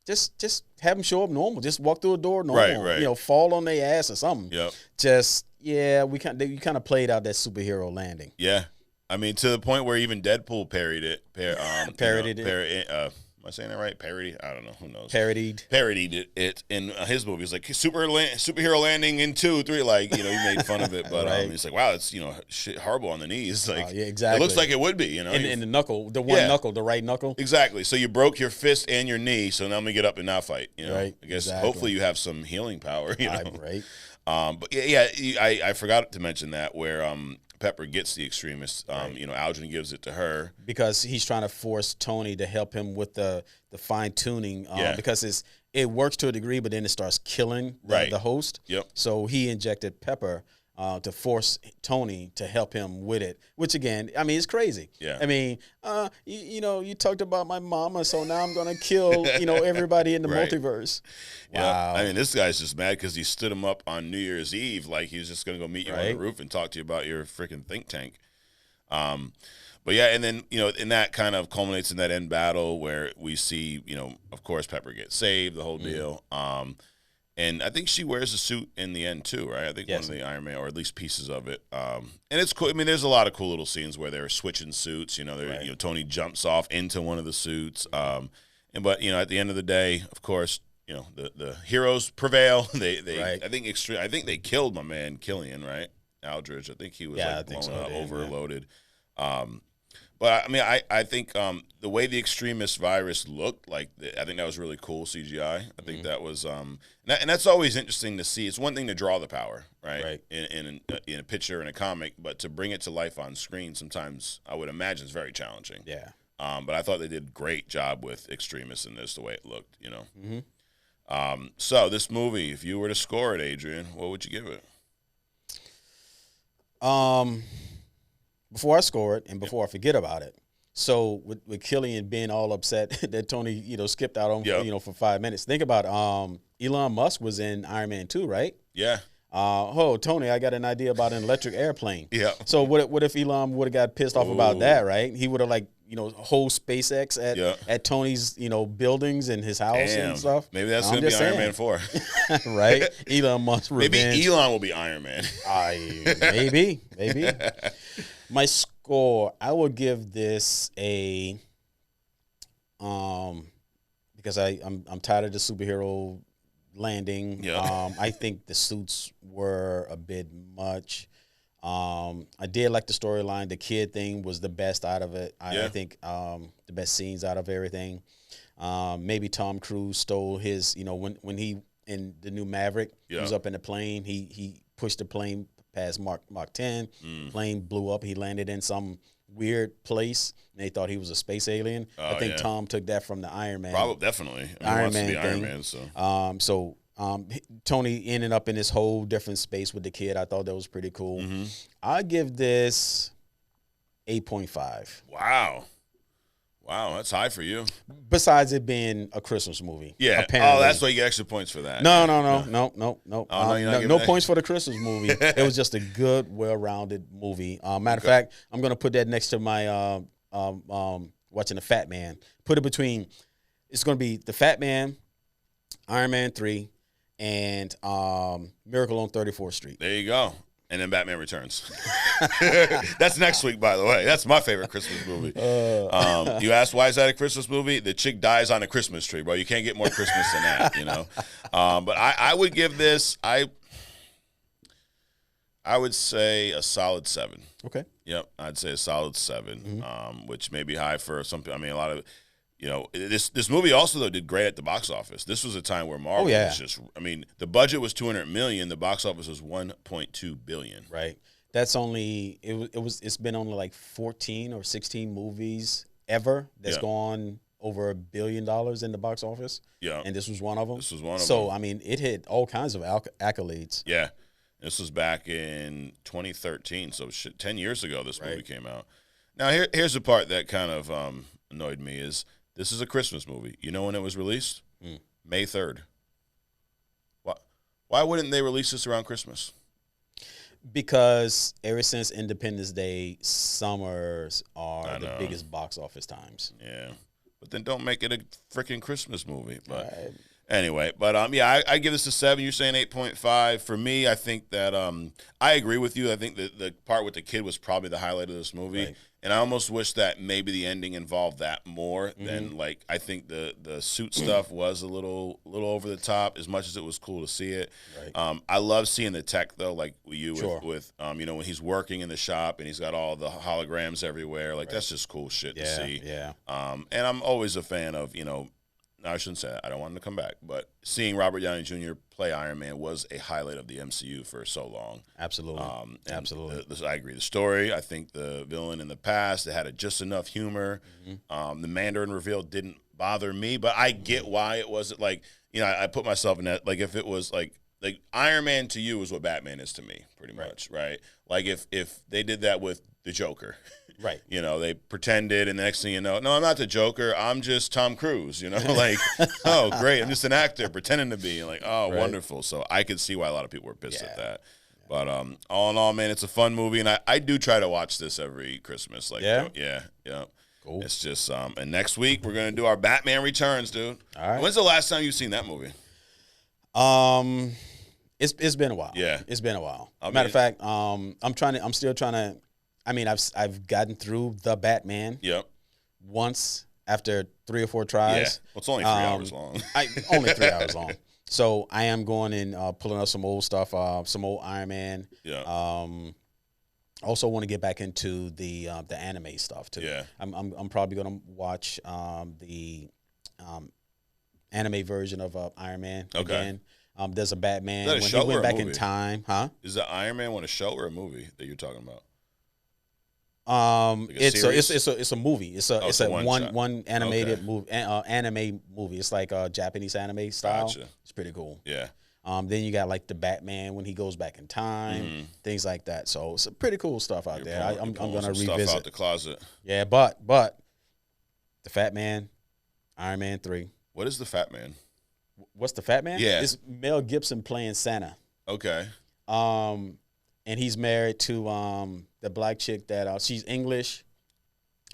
just have them show up normal. Just walk through a door normal. Right. Fall on their ass or something. Yep. You kind of played out that superhero landing. Yeah. I mean, to the point where even Deadpool parodied it. Parodied it. Am I saying that right? Parody? I don't know. Who knows? Parodied it in his movie. He's like superhero landing in 2, 3. Like he made fun of it, but he's like, wow, it's shit horrible on the knees. Like exactly. It looks like it would be. In the knuckle, the one knuckle, the right knuckle. Exactly. So you broke your fist and your knee. So now I'm gonna get up and now fight. Right. I guess hopefully you have some healing power. Right. But I forgot to mention that where Pepper gets the Extremis. Algernon gives it to her because he's trying to force Tony to help him with the fine tuning. Because it works to a degree, but then it starts killing the host. Yep. So he injected Pepper to force Tony to help him with it. Which again, I mean, it's crazy. Yeah. I mean, you talked about my mama, so now I'm gonna kill everybody in the multiverse. Yeah. Wow. I mean, this guy's just mad because he stood him up on New Year's Eve, like he was just gonna go meet you on the roof and talk to you about your freaking think tank. But yeah, and then and that kind of culminates in that end battle where we see of course Pepper gets saved, the whole deal. And I think she wears a suit in the end too, right? I think one of the Iron Man, or at least pieces of it. And it's cool. I mean, there's a lot of cool little scenes where they're switching suits. Tony jumps off into one of the suits. But at the end of the day, of course, the heroes prevail. I think they killed my man Killian, right? Aldridge. I think he was overloaded. But I mean, I think the way the Extremis virus looked, I think that was really cool CGI. I think that was, and that's always interesting to see. It's one thing to draw the power, right? In a picture in a comic, but to bring it to life on screen, sometimes I would imagine is very challenging. Yeah. But I thought they did a great job with Extremis in this, the way it looked. So this movie, if you were to score it, Adrian, what would you give it? Before I score it and before I forget about it, so with Killian being all upset that Tony, skipped out on, for 5 minutes. Think about Elon Musk was in Iron Man 2, right? Yeah. Tony, I got an idea about an electric airplane. Yeah. So what if Elon would have got pissed off about that, right? He would have whole SpaceX at Tony's, buildings and his house and stuff. Maybe that's going to be Iron Man 4. Right? Elon Musk revenge. Maybe Elon will be Iron Man. Maybe. My score, I would give this a because I'm tired of the superhero landing. Yeah. I think the suits were a bit much. I did like the storyline. The kid thing was the best out of it. I think the best scenes out of everything. Maybe Tom Cruise stole his, when he in the new Maverick, he was up in the plane. He pushed the plane past Mach 10. Plane blew up. He landed in some weird place, and they thought he was a space alien. I think Tom took that from the Iron Man. Probably, definitely. Iron Man thing. Iron Man, so Tony ended up in this whole different space with the kid. I thought that was pretty cool. I give this 8.5. Wow, that's high for you. Besides it being a Christmas movie. Yeah. Apparently. Oh, that's why you get extra points for that. No. No points for the Christmas movie. It was just a good, well-rounded movie. Matter of fact, I'm going to put that next to my watching The Fat Man. Put it between, it's going to be The Fat Man, Iron Man 3, and Miracle on 34th Street. There you go. And then Batman Returns. That's next week, by the way. That's my favorite Christmas movie. You asked why is that a Christmas movie? The chick dies on a Christmas tree, bro. You can't get more Christmas than that, you know. But I would give this. I would say a solid 7. Okay. Yep, I'd say a solid 7, which may be high for some people. I mean, a lot of, you know, this movie also, though, did great at the box office. This was a time where Marvel was just, I mean, the budget was $200 million. The box office was $1.2 billion. Right. That's only, it's been only like 14 or 16 movies ever that's gone over $1 billion in the box office. Yeah. And this was one of them. So, I mean, it hit all kinds of accolades. Yeah. This was back in 2013, so 10 years ago this movie came out. Now, here's the part that kind of annoyed me is this is a Christmas movie. You know when it was released? May 3rd. Why wouldn't they release this around Christmas? Because ever since Independence Day, summers are the biggest box office times. Yeah. But then don't make it a freaking Christmas movie. But anyway, but yeah, I give this a 7. You're saying 8.5. For me, I think that I agree with you. I think that the part with the kid was probably the highlight of this movie. Right. And I almost wish that maybe the ending involved that more than, like, I think the suit stuff was a little over the top, as much as it was cool to see it. Right. I love seeing the tech, though, like you with you know, when he's working in the shop and he's got all the holograms everywhere. Like, that's just cool shit to see. Yeah. And I'm always a fan of, you know, I shouldn't say that. I don't want him to come back. But seeing Robert Downey Jr. play Iron Man was a highlight of the MCU for so long. Absolutely. Absolutely. I agree. The story, I think the villain in the past, it had just enough humor. The Mandarin reveal didn't bother me, but I get why it wasn't like, you know, I put myself in that, like if it was like Iron Man to you is what Batman is to me, pretty much, right? Like if they did that with the Joker. Right. You know, they pretended, and the next thing you know, no, I'm not the Joker. I'm just Tom Cruise, you know, like, oh, great. I'm just an actor pretending to be. Like, oh, wonderful. So I could see why a lot of people were pissed at that. But all in all, man, it's a fun movie, and I do try to watch this every Christmas. Like, yeah. Cool. It's just, and next week we're going to do our Batman Returns, dude. All right. When's the last time you've seen that movie? It's been a while. Yeah. It's been a while. Matter of fact, I'm still trying to. I mean, I've gotten through the Batman. Yep. Once after 3 or 4 tries. Yeah. Well, it's only 3 hours long. Only 3 hours long. So I am going and pulling up some old stuff, some old Iron Man. Yeah. Also want to get back into the anime stuff too. Yeah. I'm probably gonna watch the anime version of Iron Man again. There's a Batman when he went back in time, huh? Is the Iron Man one a show or a movie that you're talking about? Like it's a movie. It's a one animated movie, anime movie. It's like Japanese anime style. Gotcha. It's pretty cool. Yeah. Then you got like the Batman when he goes back in time, things like that. So it's pretty cool stuff out there. I'm gonna revisit stuff out the closet. Yeah, but the Fat Man, Iron Man 3. What is the Fat Man? What's the Fat Man? Yeah, it's Mel Gibson playing Santa. Okay. And he's married to the black chick that she's English,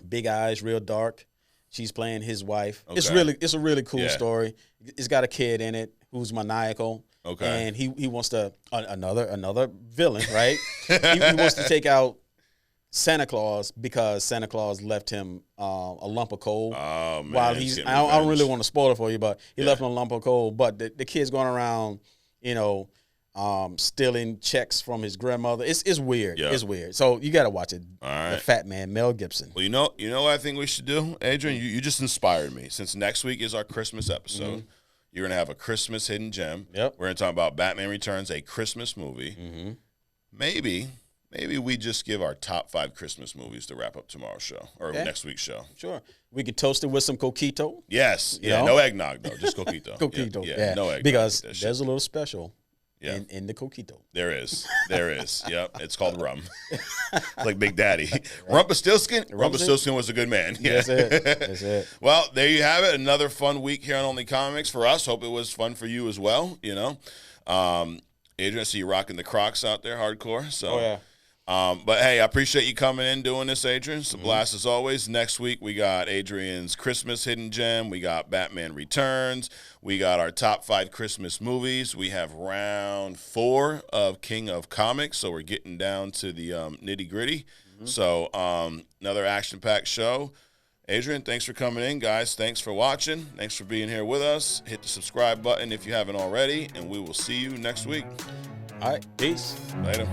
big eyes, real dark. She's playing his wife. Okay. It's a really cool story. It's got a kid in it who's maniacal. Okay. And he wants to another villain, right? he wants to take out Santa Claus because Santa Claus left him a lump of coal. Oh man! While I don't really want to spoil it for you, but he left him a lump of coal. But the kid's going around, you know, stealing checks from his grandmother. It's weird. Yep. It's weird. So you got to watch it. All right. The Fat Man, Mel Gibson. Well, you know what I think we should do, Adrian? You just inspired me. Since next week is our Christmas episode, you're gonna have a Christmas hidden gem. Yep. We're gonna talk about Batman Returns, a Christmas movie. Maybe we just give our top 5 Christmas movies to wrap up tomorrow's show or next week's show. Sure. We could toast it with some Coquito. Yes. Yeah. No eggnog though. Just Coquito. Coquito. Yeah. No eggnog. Because there's a little special. Yeah. In the Coquito. There is. Yep. It's called rum. Like Big Daddy. Rumpelstiltskin? Rumpelstiltskin was a good man. Yeah. That's it. Well, there you have it. Another fun week here on Only Comics for us. Hope it was fun for you as well, you know. Adrian, I see you rocking the Crocs out there hardcore. So, But hey, I appreciate you coming in doing this, Adrian. It's a blast as always. Next week we got Adrian's Christmas hidden gem. We got Batman Returns. We got our top 5 Christmas movies. We have round 4 of King of Comics. So we're getting down to the nitty gritty. So another action-packed show. Adrian, thanks for coming in, guys. Thanks for watching. Thanks for being here with us. Hit the subscribe button if you haven't already, and we will see you next week. All right, peace. Later.